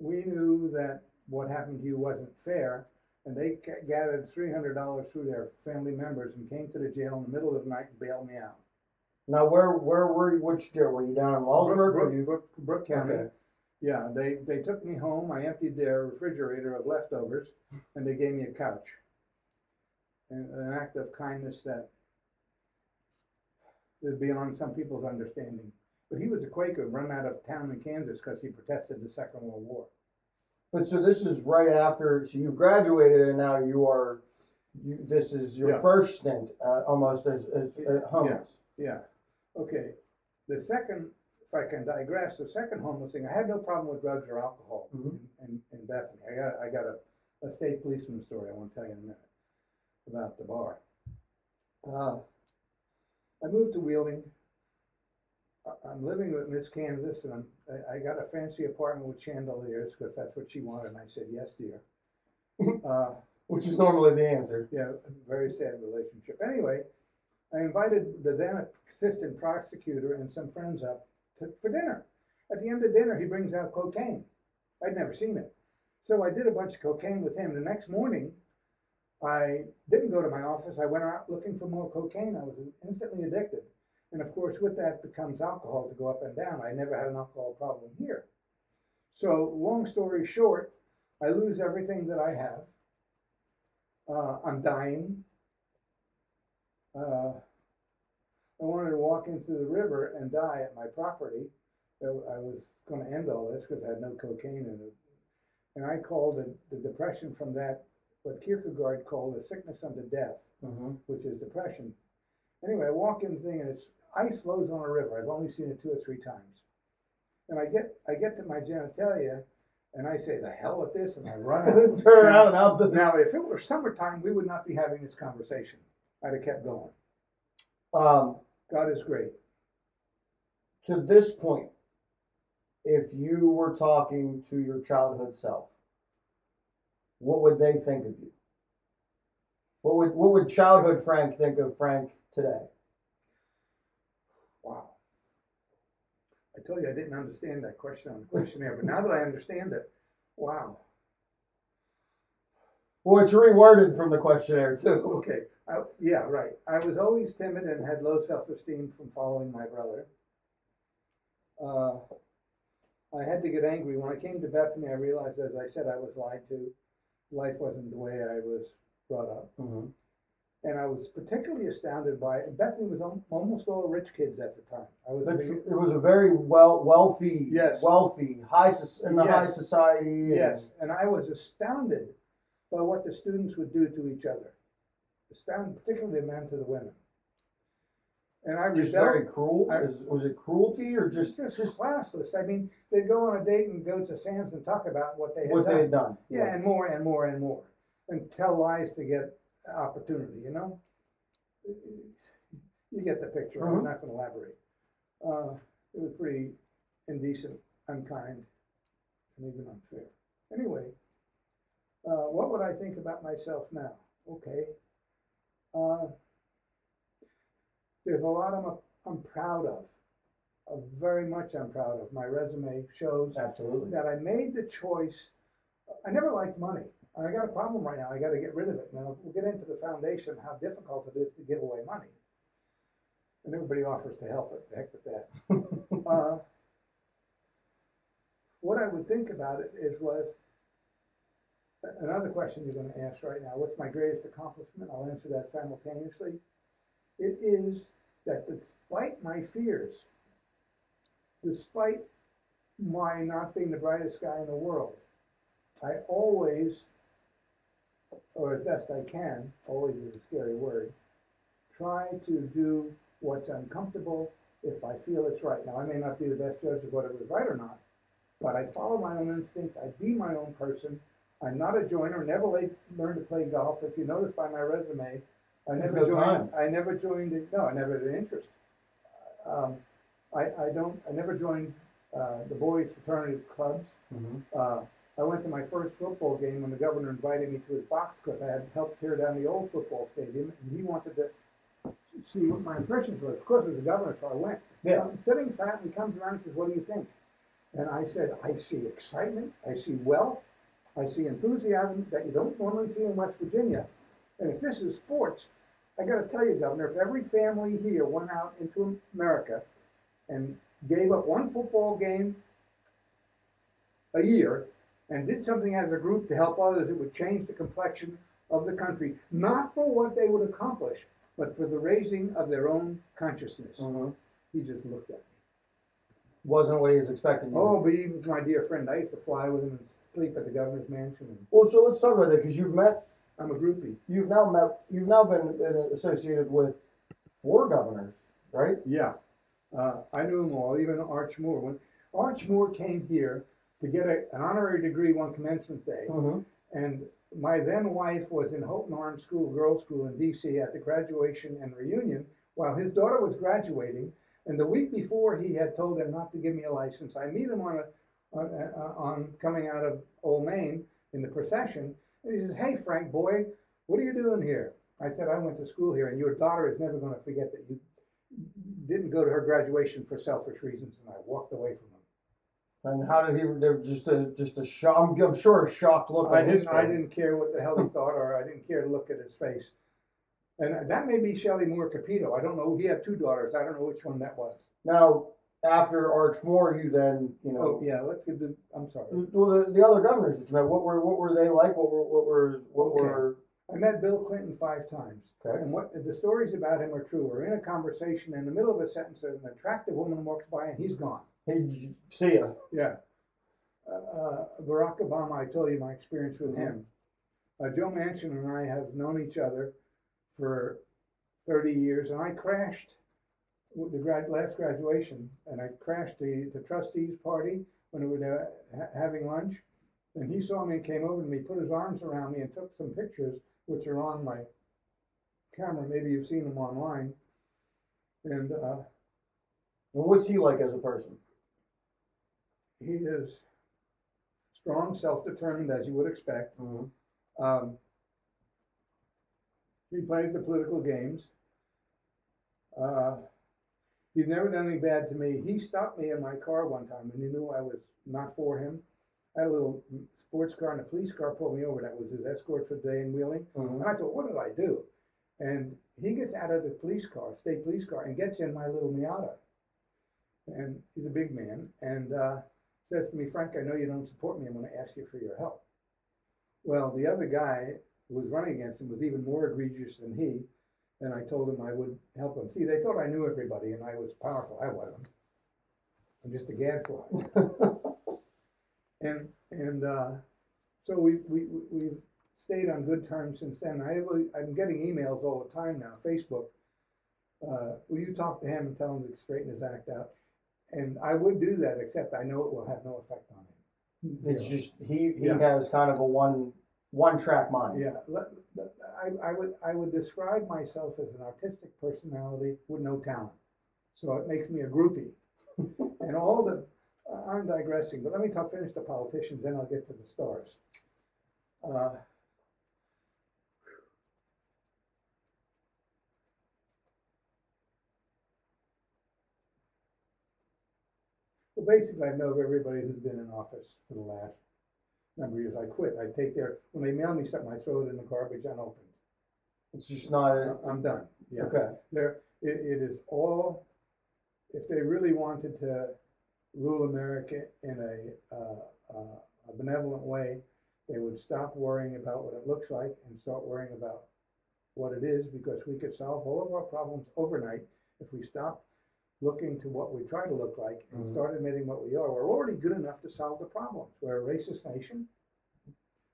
we knew that what happened to you wasn't fair," and they gathered $300 through their family members and came to the jail in the middle of the night and bailed me out. Now, where were you? Which jail? Were you down in Wellsburg? Brooke County. Okay. Yeah, they took me home. I emptied their refrigerator of leftovers, and they gave me a couch. And an act of kindness that is beyond some people's understanding. But he was a Quaker, run out of town in Kansas because he protested the Second World War. But so this is right after, so you've graduated and now this is your first stint almost as homeless. Yeah. Okay. The second, if I can digress, the second homeless thing, I had no problem with drugs or alcohol in Bethany. I got a state policeman story I want to tell you in a minute about the bar. I moved to Wheeling. I'm living with Miss Kansas, and I got a fancy apartment with chandeliers because that's what she wanted, and I said, yes, dear. Which is normally the answer. Yeah, a very sad relationship. Anyway, I invited the then assistant prosecutor and some friends up for dinner. At the end of dinner, he brings out cocaine. I'd never seen it. So I did a bunch of cocaine with him. The next morning, I didn't go to my office. I went out looking for more cocaine. I was instantly addicted. And of course, with that becomes alcohol to go up and down. I never had an alcohol problem here. So long story short, I lose everything that I have. I'm dying. I wanted to walk into the river and die at my property. So I was going to end all this because I had no cocaine in it. And I called the depression from that, what Kierkegaard called a sickness unto death, which is depression. Anyway, I walk in the thing and it's ice flows on a river. I've only seen it 2 or 3 times. And I get to my genitalia and I say, the hell with this, and I run out. Turn around and out the... Now, if it were summertime, we would not be having this conversation. I'd have kept going. God is great. To this point, if you were talking to your childhood self, what would they think of you? What would childhood Frank think of Frank today? Wow. I told you I didn't understand that question on the questionnaire, but now that I understand it, wow. Well, it's reworded from the questionnaire, too. Okay. Yeah, right. I was always timid and had low self-esteem from following my brother. I had to get angry. When I came to Bethany, I realized, as I said, I was lied to. Life wasn't the way I was brought up. And I was particularly astounded by it. Bethany was almost all rich kids at the time. It was a very wealthy, high society. Yes, and I was astounded by what the students would do to each other. Astounded, particularly the men to the women. And I just very cruel. Was it cruelty or just classless? I mean, they'd go on a date and go to Sam's and talk about what they had done. Yeah, and more and more and more, and tell lies to get opportunity. You know, you get the picture. I'm not going to elaborate. It was pretty indecent, unkind, and even unfair. Anyway, what would I think about myself now? Okay. There's a lot I'm proud of. Very much I'm proud of. My resume shows absolutely that I made the choice. I never liked money. I got a problem right now. I got to get rid of it. Now we'll get into the foundation, how difficult it is to give away money. And everybody offers to help it. The heck with that. What I would think about it was another question you're going to ask right now. What's my greatest accomplishment? I'll answer that simultaneously. It is that despite my fears, despite my not being the brightest guy in the world, I always, or as best I can, always is a scary word, try to do what's uncomfortable if I feel it's right. Now, I may not be the best judge of whether it was right or not, but I follow my own instincts. I be my own person. I'm not a joiner. Never learned to play golf. If you notice by my resume, I never joined it. No, I never had an interest. I never joined the boys' fraternity clubs. I went to my first football game when the governor invited me to his box because I had helped tear down the old football stadium, and he wanted to see what my impressions were. Of course, it was the governor, so I went. Yeah. Sitting silently, he comes around and says, "What do you think?" And I said, "I see excitement. I see wealth. I see enthusiasm that you don't normally see in West Virginia. And if this is sports, I got to tell you, Governor, if every family here went out into America and gave up one football game a year and did something as a group to help others, it would change the complexion of the country, not for what they would accomplish, but for the raising of their own consciousness." He just looked at me. Wasn't what he was expecting. Oh, but even my dear friend, I used to fly with him and sleep at the governor's mansion. Well, so let's talk about that, because you've met. I'm a groupie. You've now been associated with 4 governors, right? Yeah. I knew them all, even Arch Moore. When Arch Moore came here to get an honorary degree on commencement day, and my then wife was in Houghton Arms School, girls' school in D.C. at the graduation and reunion, while his daughter was graduating. And the week before, he had told them not to give me a license. I meet him on coming out of Old Main in the procession, and he says, "Hey, Frank, boy, what are you doing here?" I said, "I went to school here, and your daughter is never going to forget that you didn't go to her graduation for selfish reasons." And I walked away from him. And how did he? There just a shock. I'm sure a shocked look. I didn't care what the hell he thought, or I didn't care to look at his face. And that may be Shelley Moore Capito. I don't know. He had 2 daughters. I don't know which one that was. Now, after Arch Moore, you then, Oh yeah, let's get the. I'm sorry. Well, the other governors that you met, what were they like? What were? I met Bill Clinton 5 times. Okay. And what the stories about him are true. We're in a conversation, in the middle of a sentence, an attractive woman walks by, and he's gone. Hey, see ya. Yeah. Barack Obama, I told you my experience with him. Joe Manchin and I have known each other for 30 years, and I crashed with the last graduation, and I crashed the trustees party when we were having lunch, and he saw me and came over to me, put his arms around me, and took some pictures, which are on my camera. Maybe you've seen them online. And what's he like as a person? He is strong, self-determined, as you would expect. He plays the political games. He's never done anything bad to me. He stopped me in my car one time when he knew I was not for him. I had a little sports car, and a police car pulled me over. That was his escort for the day in Wheeling. And I thought, what did I do? And he gets out of the police car, state police car, and gets in my little Miata. And he's a big man, and says to me, "Frank, I know you don't support me. I'm going to ask you for your help." Well, the other guy who was running against him was even more egregious than he, and I told him I would help him. See, they thought I knew everybody, and I was powerful. I wasn't. I'm just a gadfly. and so we've stayed on good terms since then. I'm getting emails all the time now, Facebook. Will you talk to him and tell him to straighten his act out? And I would do that, except I know it will have no effect on him. It's just he has kind of a one track mind. Yeah, I would describe myself as an artistic personality with no talent, so it makes me a groupie. And I'm digressing, but let me finish the politicians, then I'll get to the stars. Well, basically, I know everybody who's been in office for the last number of years. I quit. When they mail me something, I throw it in the garbage unopened. It's just not. I'm done. Yeah. Okay. It is all. If they really wanted to rule America in a benevolent way, they would stop worrying about what it looks like and start worrying about what it is, because we could solve all of our problems overnight if we stopped looking to what we try to look like and start admitting what we are. We're already good enough to solve the problems. We're a racist nation.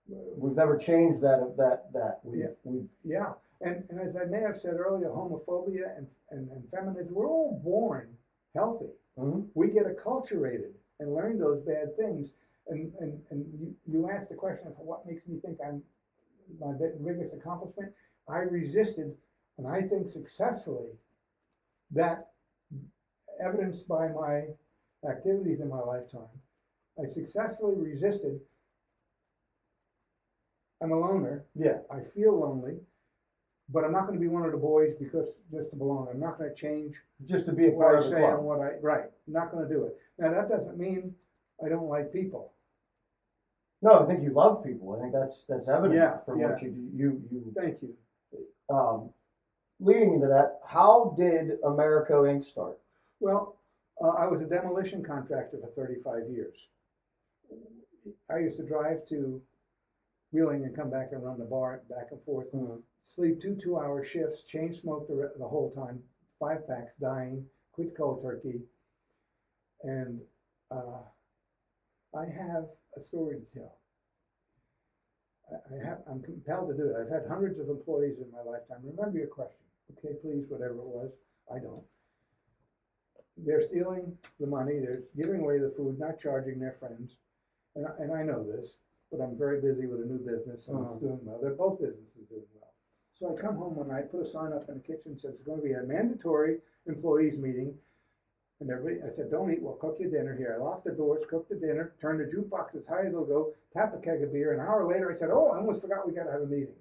We've never changed that. Yeah. And as I may have said earlier, homophobia and feminism, we're all born healthy. We get acculturated and learn those bad things. And you asked the question of what makes me think I'm my biggest accomplishment. I resisted, and I think successfully, that, evidenced by my activities in my lifetime. I successfully resisted. I'm a loner. Yeah. I feel lonely, but I'm not going to be one of the boys just to belong. I'm not going to change just to be a part of the club. Right. I'm not going to do it. Now that doesn't mean I don't like people. No, I think you love people. I think that's evident from what you do. Thank you. Leading into that, how did Americo Inc. start? Well, I was a demolition contractor for 35 years. I used to drive to Wheeling and come back and run the bar back and forth. Sleep 2 2-hour shifts, chain smoke the whole time, 5 packs, dying, quit cold turkey. And I have a story to tell. I'm compelled to do it. I've had hundreds of employees in my lifetime. Remember your question. Okay, please, whatever it was. I don't. they're stealing the money, they're giving away the food, not charging their friends. And I know this, but I'm very busy with a new business and it's doing well. They're both businesses doing well. So I come home one night, put a sign up in the kitchen, says it's going to be a mandatory employees meeting. And I said, don't eat, we'll cook you dinner here. I locked the doors, cooked the dinner, turned the jukebox as high as it'll go, tap a keg of beer. An hour later, I said, oh, I almost forgot we got to have a meeting.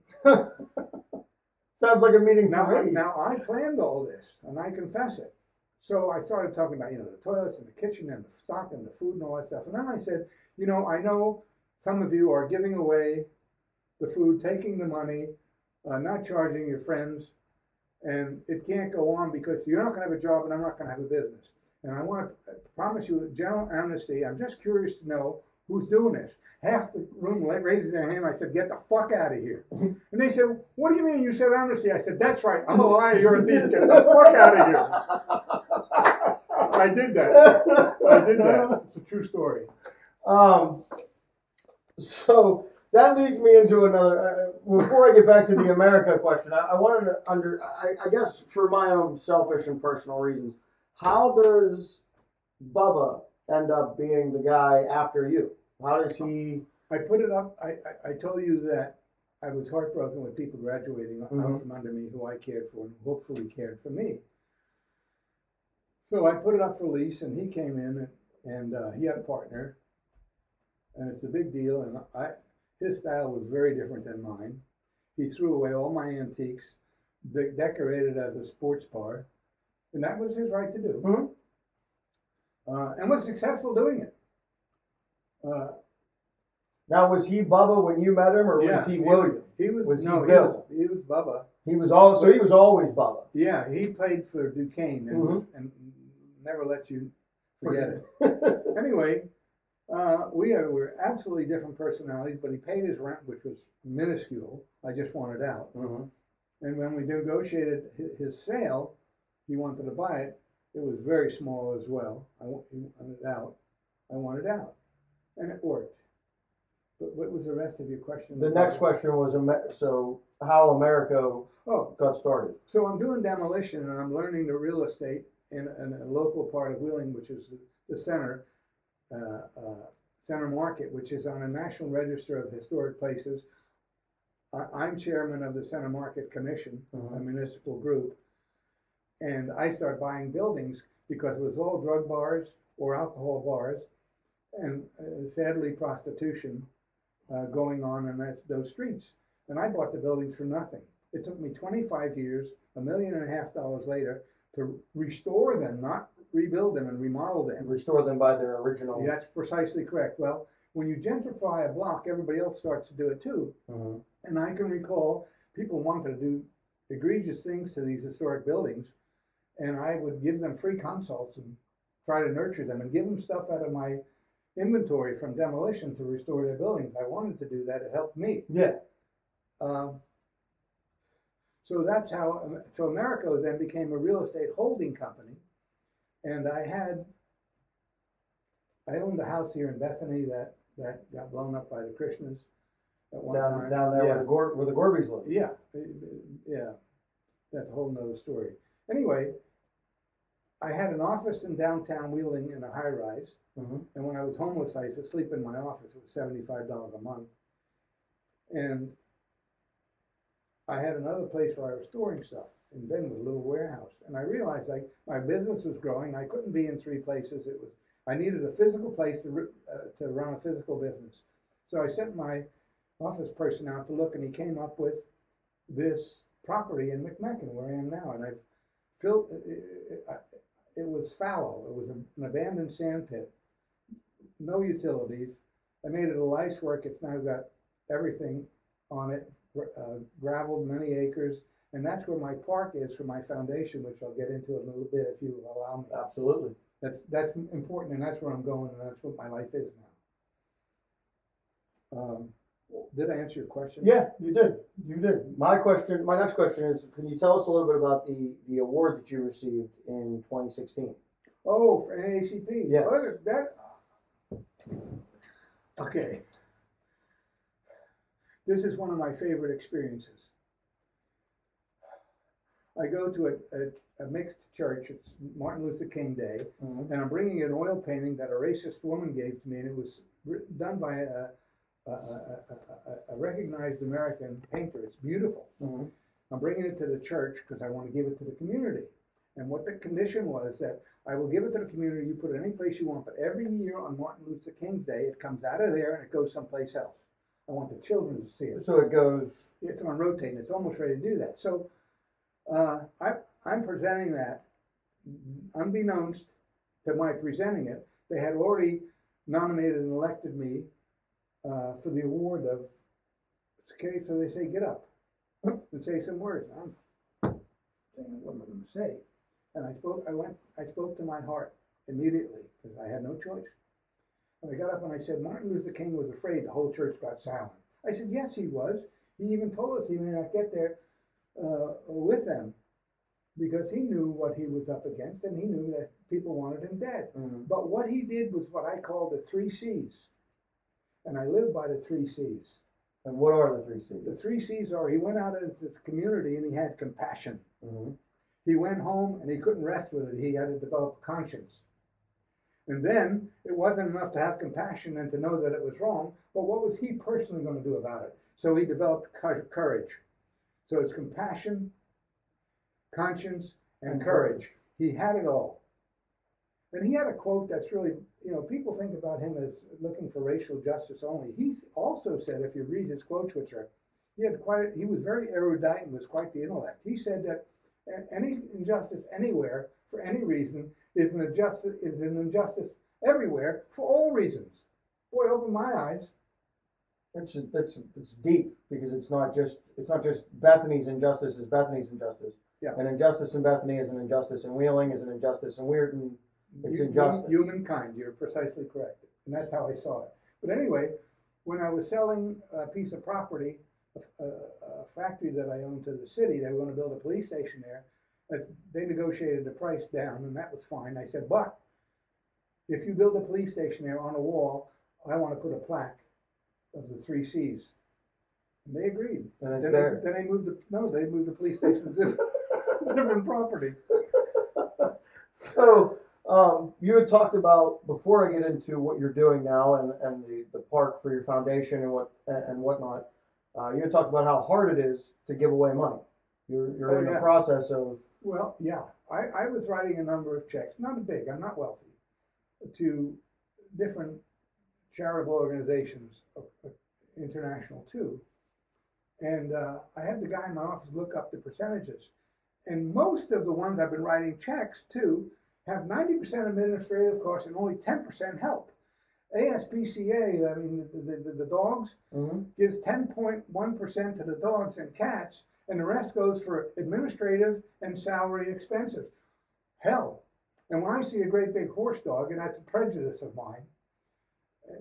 Sounds like a meeting now, for me. Now, I planned all this, and I confess it. So I started talking about, the toilets and the kitchen and the stock and the food and all that stuff. And then I said, I know some of you are giving away the food, taking the money, not charging your friends, and it can't go on because you're not going to have a job and I'm not going to have a business. And I want to promise you general amnesty. I'm just curious to know who's doing this. Half the room raising their hand. I said, get the fuck out of here. And they said, what do you mean you said amnesty? I said, that's right. I'm a liar. You're a thief. Get the fuck out of here. I did that. It's a true story. So that leads me into another. Before I get back to the America question, I wanted to I guess for my own selfish and personal reasons, how does Bubba end up being the guy after you? How does he? I put it up. I told you that I was heartbroken with people graduating out from under me who I cared for and hopefully cared for me. So I put it up for lease, and he came in, and he had a partner, and it's a big deal. And his style was very different than mine. He threw away all my antiques, decorated as a sports bar, and that was his right to do. And was successful doing it. Now, was he Bubba when you met him, or was he William? He was Bill? He was Bubba. He was always Bubba. Yeah, he played for Duquesne and never let you forget it. Anyway, we were absolutely different personalities, but he paid his rent, which was minuscule. I just wanted out. And when we negotiated his sale, he wanted to buy it. It was very small as well. He wanted out. I wanted out. And it worked. But what was the rest of your question? The next question was, so how America got started. So I'm doing demolition, and I'm learning the real estate in a local part of Wheeling, which is the center market, which is on a National Register of Historic Places. I'm chairman of the Center Market Commission, a municipal group. And I start buying buildings because it was all drug bars or alcohol bars, and sadly prostitution going on in those streets. And I bought the buildings for nothing. It took me 25 years, $1.5 million later, to restore them, not rebuild them and remodel them. And restore them by their original. That's precisely correct. Well, when you gentrify a block, everybody else starts to do it too. And I can recall people wanted to do egregious things to these historic buildings, and I would give them free consults and try to nurture them and give them stuff out of my inventory from demolition to restore their buildings. I wanted to do that. It helped me. Yeah. So that's how. So Americo then became a real estate holding company, and I owned a house here in Bethany that got blown up by the Krishnas at one time. Down there where the Gorbys live. Yeah. That's a whole nother story. Anyway, I had an office in downtown Wheeling in a high-rise, and when I was homeless, I used to sleep in my office. It was $75 a month. And I had another place where I was storing stuff in Benwood, a little warehouse. And I realized my business was growing. I couldn't be in three places. I needed a physical place to run a physical business. So I sent my office person out to look, and he came up with this property in McMecken, where I am now. And I've filled it was fallow. It was an abandoned sand pit, no utilities. I made it a life's work. It's now got everything on it, graveled, many acres, and that's where my park is for my foundation, which I'll get into a little bit if you allow me. Absolutely. That's important, and that's where I'm going, and that's what my life is now. Did I answer your question? Yeah, you did. You did. My next question is, can you tell us a little bit about the award that you received in 2016? Oh, for NAACP. Yes. Okay. This is one of my favorite experiences. I go to a mixed church. It's Martin Luther King Day, Mm-hmm. and I'm bringing an oil painting that a racist woman gave to me, and it was done by a recognized American painter. It's beautiful. Mm-hmm. I'm bringing it to the church because I want to give it to the community. And what the condition was that I will give it to the community. You put it any place you want, but every year on Martin Luther King's Day, it comes out of there and it goes someplace else. I want the children to see it. So it goes. It's on rotating. It's almost ready to do that. So I'm presenting that. Unbeknownst to my presenting it, they had already nominated and elected me for the award of. Okay, so they say get up and say some words. I'm saying, what am I going to say? And I spoke to my heart immediately because I had no choice. And I got up and I said, Martin Luther King was afraid the whole church got silent. I said, yes, he was. He even told us he may not get there with them because he knew what he was up against and he knew that people wanted him dead. Mm-hmm. But what he did was what I call the 3 C's. And I live by the 3 C's. And what are the 3 C's? The 3 C's are he went out into the community and he had compassion. Mm-hmm. He went home and he couldn't rest with it. He had to develop a conscience. And then it wasn't enough to have compassion and to know that it was wrong, but what was he personally going to do about it? So he developed courage. So it's compassion, conscience, and courage. He had it all. And he had a quote that's really, people think about him as looking for racial justice only. He also said, if you read his quotes, which are, he was very erudite and was quite the intellect. He said that any injustice anywhere for any reason is an injustice everywhere for all reasons. Boy, opened my eyes. It's deep because it's not just Bethany's injustice is Bethany's injustice. Yeah. An injustice in Bethany is an injustice in Wheeling is an injustice in Weirton. It's injustice. Humankind, you're precisely correct. And that's how I saw it. But anyway, when I was selling a piece of property, a factory that I owned to the city, they were going to build a police station there. They negotiated the price down, and that was fine. I said, but if you build a police station there on a wall, I want to put a plaque of the 3 C's. And they agreed. And it's then there. Then they moved the police station to different property. So you had talked about, before I get into what you're doing now and the park for your foundation and whatnot, you had talked about how hard it is to give away money. You're in the process of. Well, yeah. I was writing a number of checks, not big, I'm not wealthy, to different charitable organizations, international too. And I had the guy in my office look up the percentages. And most of the ones I've been writing checks to have 90% administrative costs and only 10% help. ASPCA, I mean, the dogs, gives 10.1% to the dogs and cats, and the rest goes for administrative and salary expenses. Hell, and when I see a great big horse dog, and that's a prejudice of mine,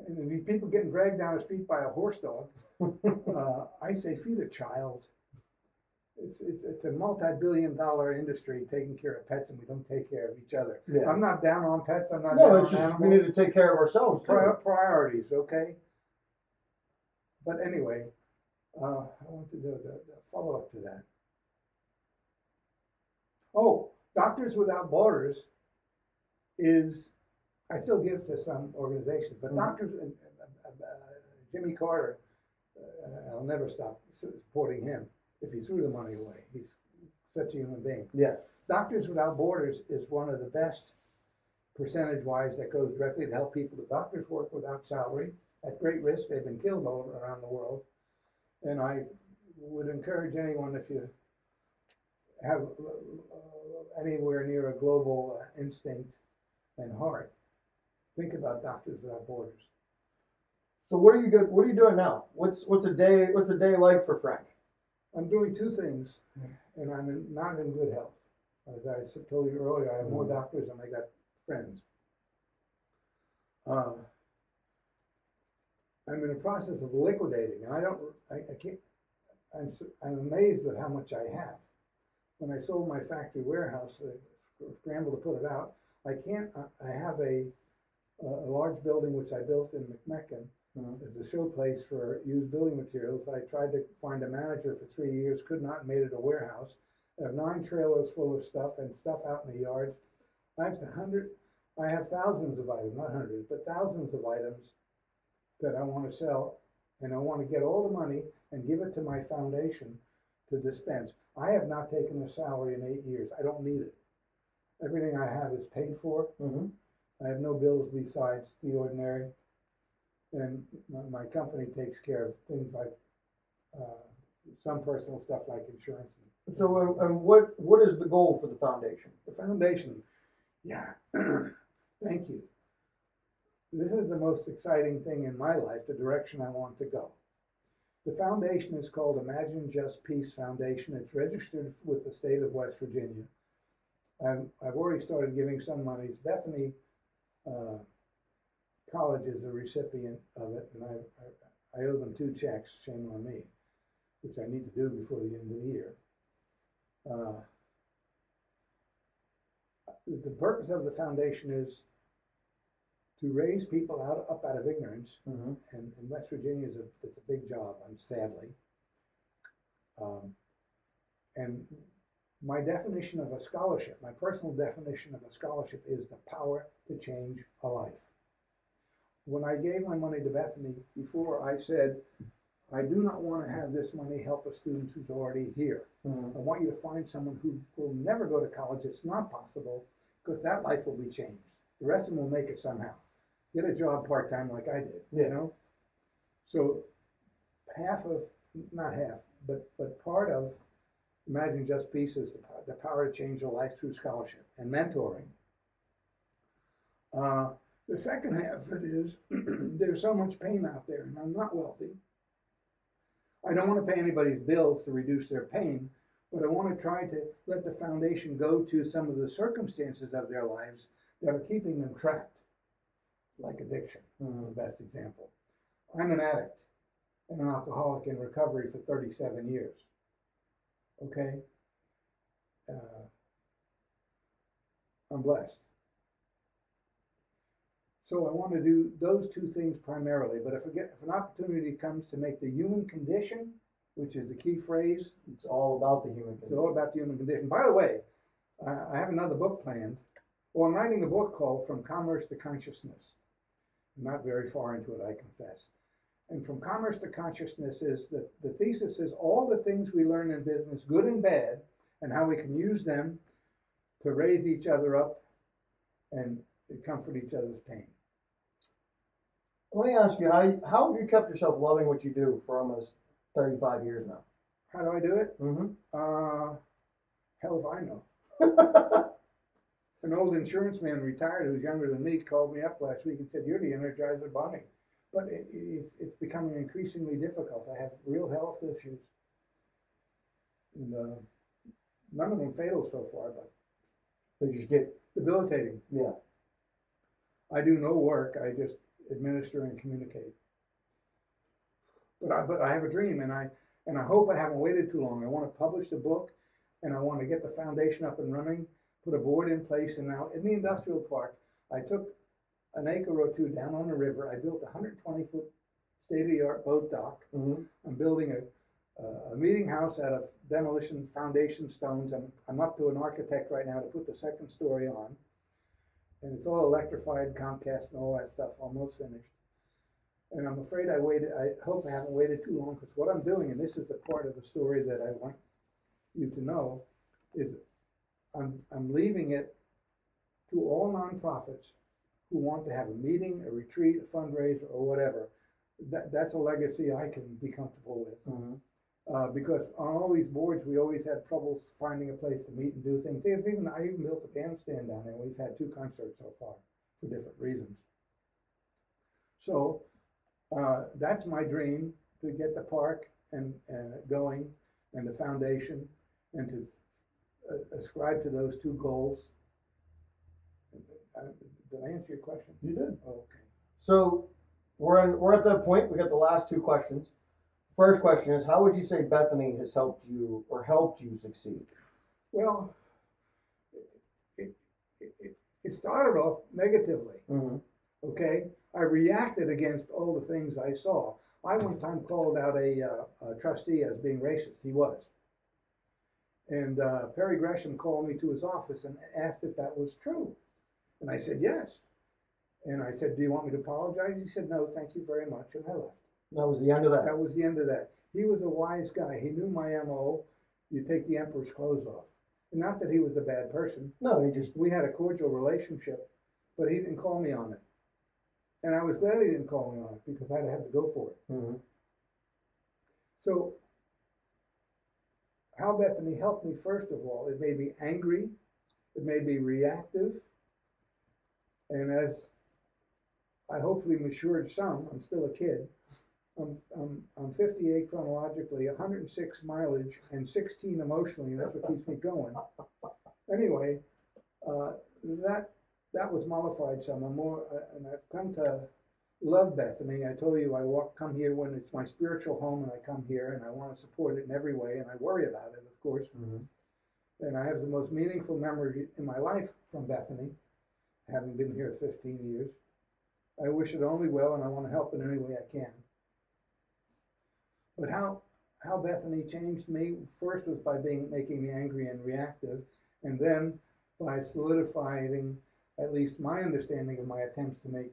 and these people getting dragged down the street by a horse dog, I say feed a child. It's a multi-billion-dollar industry taking care of pets, and we don't take care of each other. Yeah. I'm not down on pets. I'm not down on animals. We need to take care of ourselves. Priorities, okay? But anyway, I want to do the follow-up to that. Oh, Doctors Without Borders is, I still give to some organizations, but Doctors, Jimmy Carter, I'll never stop supporting him. If he threw the money away, he's such a human being. Yes. Doctors Without Borders is one of the best percentage-wise that goes directly to help people. The doctors work without salary at great risk. They've been killed all around the world. And I would encourage anyone, if you have anywhere near a global instinct and heart, think about Doctors Without Borders. So what are you doing now? What's a day like for Frank? I'm doing 2 things, and I'm not in good health. As I told you earlier, I have more doctors than I got friends. I'm in the process of liquidating, and I'm amazed at how much I have. When I sold my factory warehouse, I scrambled to put it out. I have a large building which I built in McMecken. As a showplace for used building materials. I tried to find a manager for 3 years, could not, made it a warehouse. I have 9 trailers full of stuff and stuff out in the yards. I have thousands of items, not hundreds, but thousands of items that I want to sell, and I want to get all the money and give it to my foundation to dispense. I have not taken a salary in 8 years. I don't need it. Everything I have is paid for. I have no bills besides the ordinary. And my company takes care of things like some personal stuff like insurance. So, and what is the goal for the foundation? The foundation, yeah, thank you. This is the most exciting thing in my life, the direction I want to go. The foundation is called Imagine Just Peace Foundation. It's registered with the state of West Virginia. I've already started giving some monies. Bethany College is a recipient of it, and I owe them 2 checks, shame on me, which I need to do before the end of the year. The purpose of the foundation is to raise people up out of ignorance, and West Virginia it's a big job, sadly. And my definition of a scholarship, my personal definition of a scholarship, is the power to change a life. When I gave my money to Bethany before, I said, I do not want to have this money help a student who's already here. I want you to find someone who will never go to college. It's not possible, because that life will be changed. The rest of them will make it somehow. Get a job part-time like I did, you know? So not half, but part of Imagine Just Peace is the power to change a life through scholarship and mentoring. The second half of it is there's so much pain out there, and I'm not wealthy. I don't want to pay anybody's bills to reduce their pain, but I want to try to let the foundation go to some of the circumstances of their lives that are keeping them trapped, like addiction, the best example. I'm an addict and an alcoholic in recovery for 37 years. Okay? I'm blessed. So I want to do those 2 things primarily, but if an opportunity comes to make the human condition, which is the key phrase, it's all about the human condition. It's all about the human condition. By the way, I have another book planned. Well, I'm writing a book called From Commerce to Consciousness. I'm not very far into it, I confess. And From Commerce to Consciousness is the thesis is all the things we learn in business, good and bad, and how we can use them to raise each other up and comfort each other's pain. Let me ask you, how have you kept yourself loving what you do for almost 35 years now? How do I do it? Hell if I know. An old insurance man retired who's younger than me called me up last week and said, "You're the Energizer Bunny." But it's becoming increasingly difficult. I have real health issues. And none of them fatal so far, but they just get debilitating. Yeah. I do no work. I just administer and communicate. But I have a dream, and I hope I haven't waited too long. I want to publish the book, and I want to get the foundation up and running, put a board in place, and now in the industrial park, I took an acre or 2 down on the river. I built a 120-foot state-of-the-art boat dock. I'm building a meeting house out of demolition foundation stones. I'm up to an architect right now to put the 2nd story on. And it's all electrified, Comcast and all that stuff, almost finished. And I'm afraid I hope I haven't waited too long, because what I'm doing, and this is the part of the story that I want you to know, is I'm leaving it to all nonprofits who want to have a meeting, a retreat, a fundraiser, or whatever. That's a legacy I can be comfortable with. Because on all these boards, we always had troubles finding a place to meet and do things. I even built a bandstand down there. We've had 2 concerts so far for different reasons. So that's my dream, to get the park and going, and the foundation, and to ascribe to those 2 goals. Did I answer your question? You did. Oh, okay. So we're at that point. We got the last 2 questions. First question is, how would you say Bethany has helped you succeed? Well, it started off negatively. Okay, I reacted against all the things I saw. I one time called out a trustee as being racist. He was. And Perry Gresham called me to his office and asked if that was true. And I said, yes. And I said, do you want me to apologize? He said, no, thank you very much. And I left. That was the end of that. That was the end of that. He was a wise guy. He knew my MO. You take the emperor's clothes off. And not that he was a bad person. No, we had a cordial relationship, but he didn't call me on it. And I was glad he didn't call me on it because I'd have to go for it. Mm-hmm. So how Bethany helped me, first of all, it made me angry. It made me reactive. And as I hopefully matured some, I'm still a kid. I'm 58 chronologically, 106 mileage, and 16 emotionally, and that's what keeps me going. Anyway, that was mollified some. And I've come to love Bethany. I told you come here when it's my spiritual home, and I come here, and I want to support it in every way, and I worry about it, of course. Mm-hmm. And I have the most meaningful memory in my life from Bethany, having been here 15 years. I wish it only well, and I want to help in any way I can. But how Bethany changed me first was by making me angry and reactive, and then by solidifying at least my understanding of my attempts to make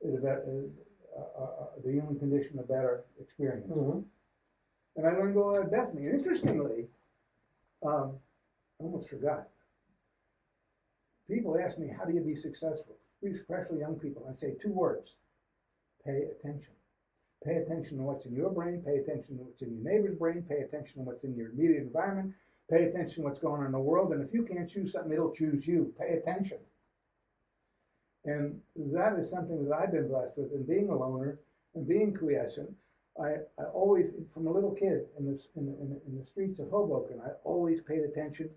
it the human condition a better experience. Mm-hmm. And I learned all about Bethany. And interestingly, I almost forgot. People ask me, how do you be successful? Especially young people. I say 2 words: pay attention. Pay attention to what's in your brain, pay attention to what's in your neighbor's brain, pay attention to what's in your immediate environment, pay attention to what's going on in the world, and if you can't choose something, it'll choose you. Pay attention. And that is something that I've been blessed with in being a loner and being quiescent. I always, from a little kid in the streets of Hoboken, I always paid attention.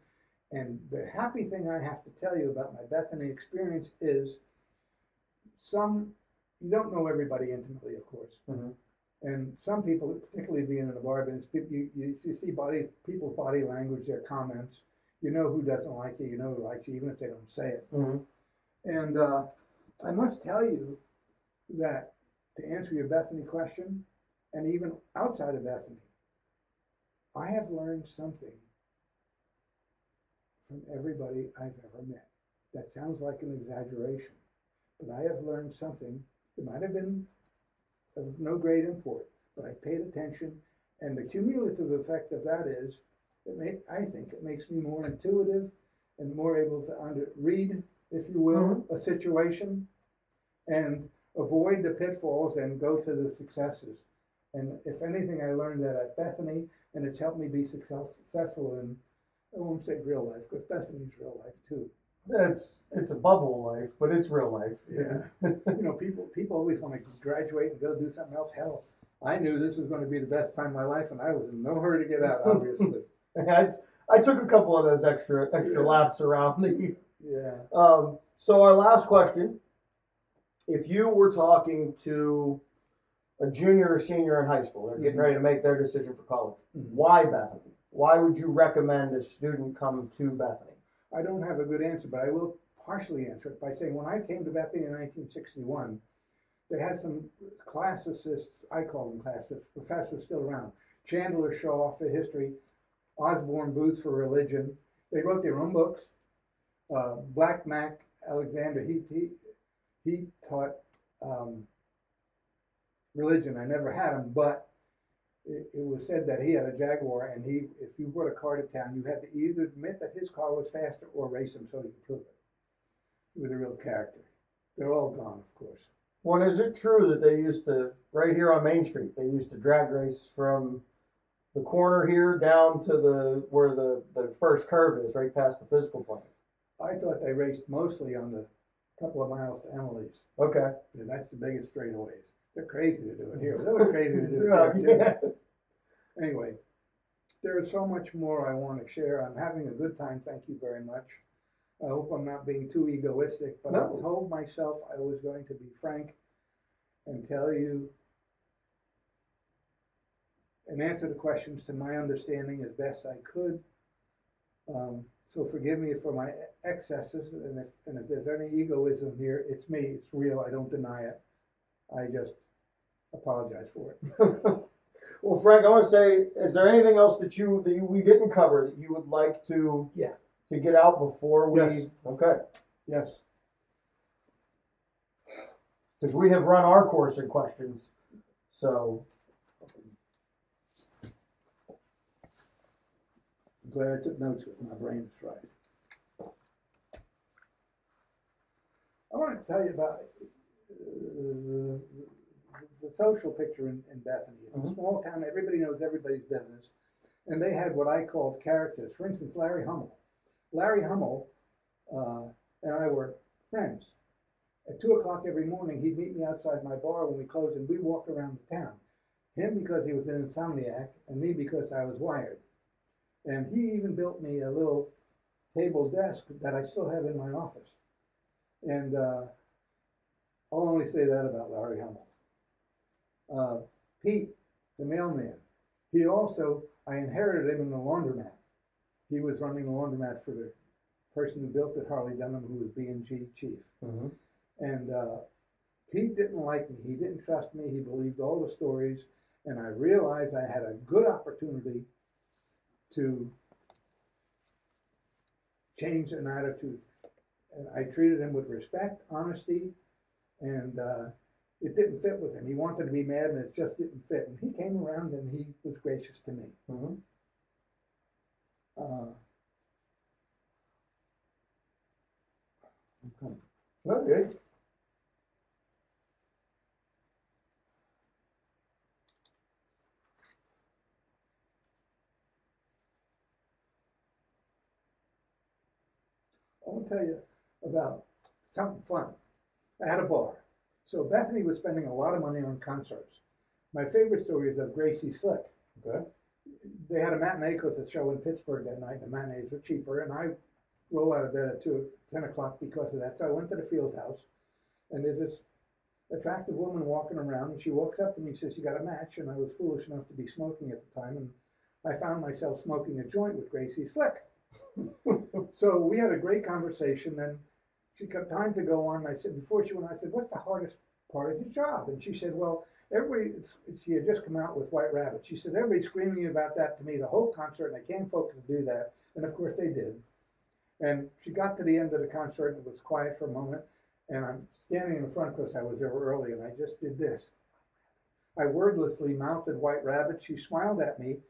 And the happy thing I have to tell you about my Bethany experience is you don't know everybody intimately, of course. Mm-hmm. And some people, particularly being in a bar business, you see people's body language, their comments. You know who doesn't like you, you know who likes you, even if they don't say it. Mm-hmm. And I must tell you that, to answer your Bethany question, and even outside of Bethany, I have learned something from everybody I've ever met. That sounds like an exaggeration, but I have learned something. It might have been of no great import, but I paid attention, and the cumulative effect of that is, I think it makes me more intuitive and more able to read, if you will, mm-hmm. a situation, and avoid the pitfalls and go to the successes. And if anything, I learned that at Bethany, and it's helped me be successful in, I won't say real life, because Bethany's real life too. It's a bubble life, but it's real life. Yeah. You know, people always want to graduate and go do something else. Hell, I knew this was going to be the best time of my life, and I was in no hurry to get out, obviously. I took a couple of those extra laps around the... Yeah. So our last question, if you were talking to a junior or senior in high school, they're getting ready to make their decision for college, mm-hmm. why Bethany? Why would you recommend a student come to Bethany? I don't have a good answer, but I will partially answer it by saying when I came to Bethany in 1961, they had some classicists, I call them classicists, professors still around. Chandler Shaw for history, Osborne Booth for religion. They wrote their own books. Black Mac Alexander, he taught religion. I never had him, but it was said that he had a Jaguar, and if you brought a car to town, you had to either admit that his car was faster or race him so you could prove it. He was a real character. They're all gone, of course. Well, is it true that they used to, right here on Main Street, they used to drag race from the corner here down to where the first curve is, right past the physical plant? I thought they raced mostly on the couple of miles to Emily's. Okay. Yeah, that's the biggest straightaways. They're crazy to do it here. They were crazy to do it here, too. Anyway, there is so much more I want to share. I'm having a good time. Thank you very much. I hope I'm not being too egoistic, but no. I told myself I was going to be frank and tell you and answer the questions to my understanding as best I could. So forgive me for my excesses, and if there's any egoism here, it's me. It's real. I don't deny it. I just apologize for it. Well, Frank, I want to say, is there anything else that we didn't cover that you would like to get out before we? Yes. Okay. Yes. Because we have run our course in questions, so. I'm glad I took notes because my brain is fried. I want to tell you about the social picture in Bethany. It's a small town. Everybody knows everybody's business. And they had what I called characters. For instance, Larry Hummel. Larry Hummel and I were friends. At 2 o'clock every morning, he'd meet me outside my bar when we closed, and we'd walk around the town. Him because he was an insomniac, and me because I was wired. And he even built me a little table desk that I still have in my office. And I'll only say that about Larry Hummel. Pete, the mailman, I inherited him in the laundromat. He was running the laundromat for the person who built it, Harley Dunham, who was B&G chief. And Pete didn't like me. He didn't trust me. He believed all the stories. And I realized I had a good opportunity to change an attitude. And I treated him with respect, honesty, and it didn't fit with him. He wanted to be mad, and it just didn't fit. And he came around, and he was gracious to me. Okay. I want to tell you about something fun. I had a bar. So Bethany was spending a lot of money on concerts. My favorite story is of Gracie Slick. Okay. They had a matinee show in Pittsburgh that night. The matinees are cheaper, and I roll out of bed at 10 o'clock because of that. So I went to the field house, and there's this attractive woman walking around, and she walks up to me and says, "You got a match?" And I was foolish enough to be smoking at the time, and I found myself smoking a joint with Gracie Slick. So we had a great conversation, and she got time to go on. I said, before she went, I said, "What's the hardest part of your job?" And she said, "Well, she had just come out with White Rabbit." She said, "Everybody's screaming about that to me the whole concert, and I can't focus to do that." And of course they did. And she got to the end of the concert, and it was quiet for a moment, and I'm standing in the front because I was there early, and I just did this. I wordlessly mouthed White Rabbit. She smiled at me,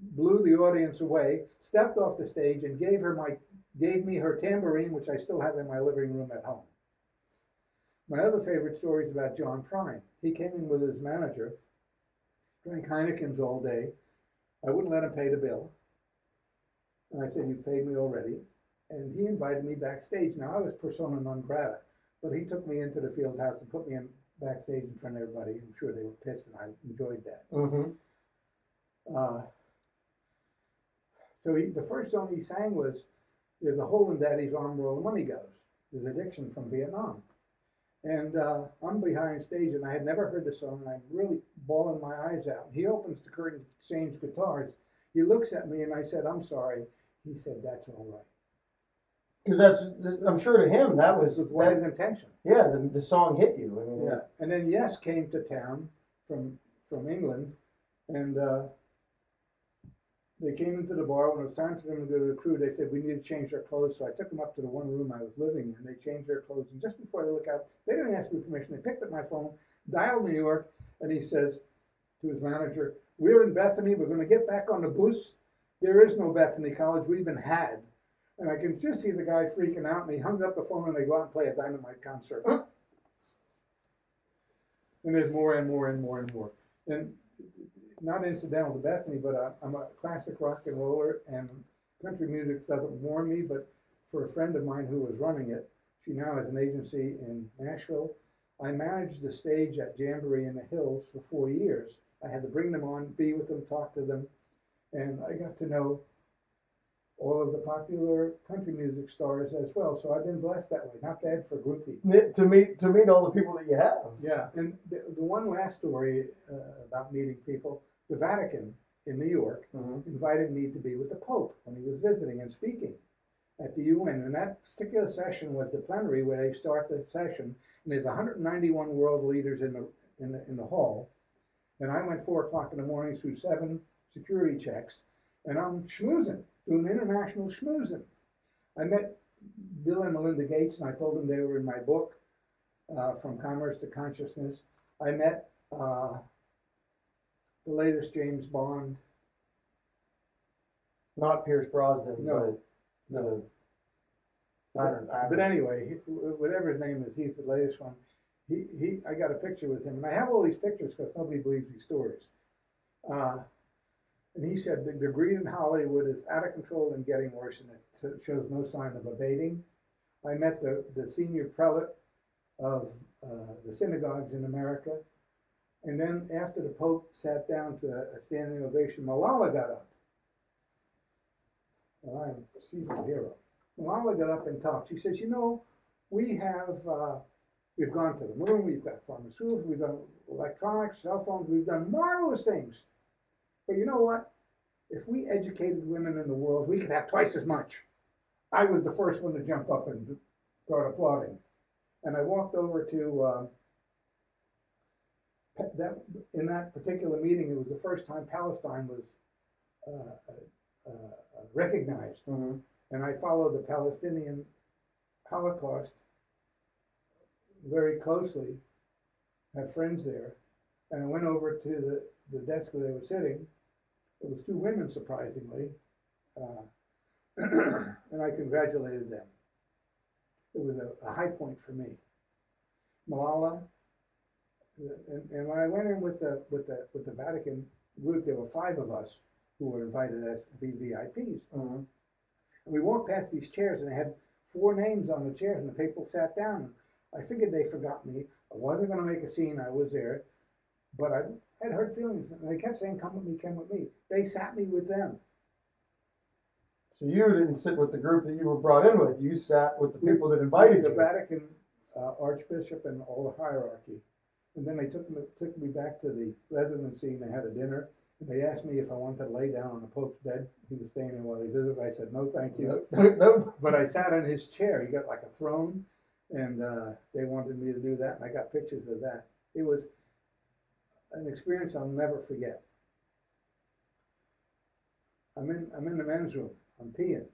blew the audience away, stepped off the stage, and gave me her tambourine, which I still have in my living room at home. My other favorite story is about John Prine. He came in with his manager, drank Heineken's all day. I wouldn't let him pay the bill. And I said, "You've paid me already." And he invited me backstage. Now, I was persona non grata, but he took me into the field house and put me backstage in front of everybody. I'm sure they were pissed, and I enjoyed that. So the first song he sang was, "There's a hole in Daddy's arm where all the money goes." His addiction from Vietnam. And I'm behind stage, and I had never heard the song, and I'm really bawling my eyes out. He opens the curtain to change guitars. He looks at me, and I said, "I'm sorry." He said, "That's all right." Because I'm sure to him, that was his intention. Yeah, the song hit you. I mean, yeah. And then Yes came to town from England, and they came into the bar. When it was time for them to go to the crew, they said, "We need to change our clothes." So I took them up to the one room I was living in. They changed their clothes. And just before they look out, they didn't ask me permission. They picked up my phone, dialed New York, and he says to his manager, "We're in Bethany. We're going to get back on the bus. There is no Bethany College. We've been had." And I can just see the guy freaking out. And he hung up the phone, and they go out and play a Dynamite concert. And there's more and more and more and more. And not incidental to Bethany, but I'm a classic rock and roller, and country music doesn't warm me, but for a friend of mine who was running it, she now has an agency in Nashville. I managed the stage at Jamboree in the Hills for 4 years. I had to bring them on, be with them, talk to them, and I got to know all of the popular country music stars as well. So I've been blessed that way. Not bad for a groupie. To meet all the people that you have. Yeah, and the one last story about meeting people, the Vatican in New York invited me to be with the Pope when he was visiting and speaking at the UN. And that particular session was the plenary where they start the session, and there's 191 world leaders in the hall. And I went 4 o'clock in the morning through 7 security checks, and I'm schmoozing, doing international schmoozing. I met Bill and Melinda Gates, and I told them they were in my book, From Commerce to Consciousness. I met the latest James Bond. Not Pierce Brosnan. No, no. I don't. But anyway, whatever his name is, he's the latest one. I got a picture with him, and I have all these pictures because nobody believes these stories. And he said the greed in Hollywood is out of control and getting worse, and it shows no sign of abating. I met the senior prelate of the synagogues in America, and then after the Pope sat down to a standing ovation, Malala got up. And she's a hero. Malala got up and talked. She says, you know, we've gone to the moon, we've got pharmaceuticals, we've done electronics, cell phones, we've done marvelous things. But you know what? If we educated women in the world, we could have twice as much. I was the first one to jump up and start applauding. And I walked over to in that particular meeting, it was the first time Palestine was recognized. Mm-hmm. And I followed the Palestinian Holocaust very closely, had friends there, and I went over to the desk where they were sitting. It was 2 women, surprisingly, and I congratulated them. It was a high point for me. Malala, and when I went in with the Vatican group, there were 5 of us who were invited as VVIPs. Mm-hmm. And we walked past these chairs, and they had 4 names on the chairs, and the people sat down. I figured they forgot me. I wasn't going to make a scene. I was there. But I had hurt feelings. And they kept saying, come with me, come with me. They sat me with them. So you didn't sit with the group that you were brought in with. You sat with the people that invited you. The Vatican Archbishop and all the hierarchy. And then they took me back to the residency, and they had a dinner. And they asked me if I wanted to lay down on the Pope's bed. He was staying there while he visited. I said, no, thank you. No. But I sat in his chair. He got like a throne. And they wanted me to do that, and I got pictures of that. It was an experience I'll never forget. I'm in the men's room. I'm peeing.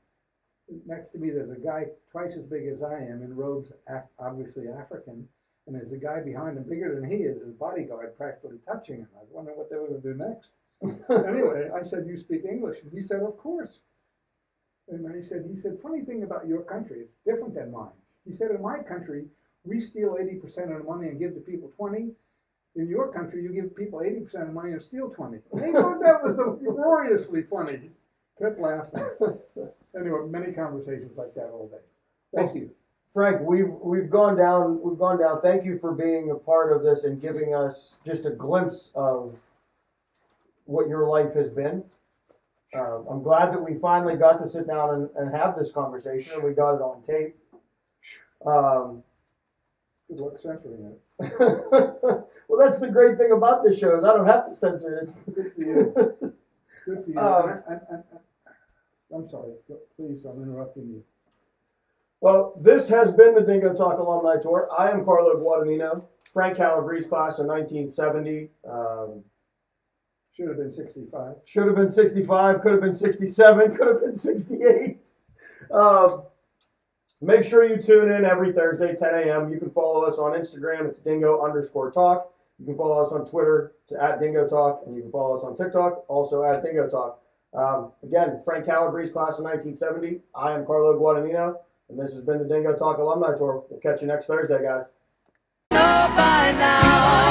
Next to me, there's a guy twice as big as I am in robes, obviously African, and there's a guy behind him bigger than he is, his bodyguard, practically touching him. I was wondering what they were going to do next. Anyway, I said, "You speak English?" And he said, "Of course." And he said, "Funny thing about your country, it's different than mine." He said, in my country, we steal 80% of the money and give the people 20. In your country, you give people 80% of the money and steal 20. They thought that was gloriously funny. Kept laughing. Anyway, many conversations like that all day. Thank you. Frank, we've gone down. Thank you for being a part of this and giving us just a glimpse of what your life has been. I'm glad that we finally got to sit down and have this conversation, and we got it on tape. Good luck censoring it. Well, that's the great thing about this show is I don't have to censor it. Good for you. Good for you. I'm sorry. Please, I'm interrupting you. Well, this has been the Dingo Talk Alumni Tour. I am Carlo Guadagnino, Frank Calabrese, class of 1970. Should have been 65. Should have been 65. Could have been 67. Could have been 68. Make sure you tune in every Thursday, 10 a.m. You can follow us on Instagram. It's dingo_talk. You can follow us on Twitter at DingoTalk, and you can follow us on TikTok, also at DingoTalk. Again, Frank Calabrese, class of 1970. I am Carlo Guadagnino, and this has been the Dingo Talk Alumni Tour. We'll catch you next Thursday, guys. Know by now.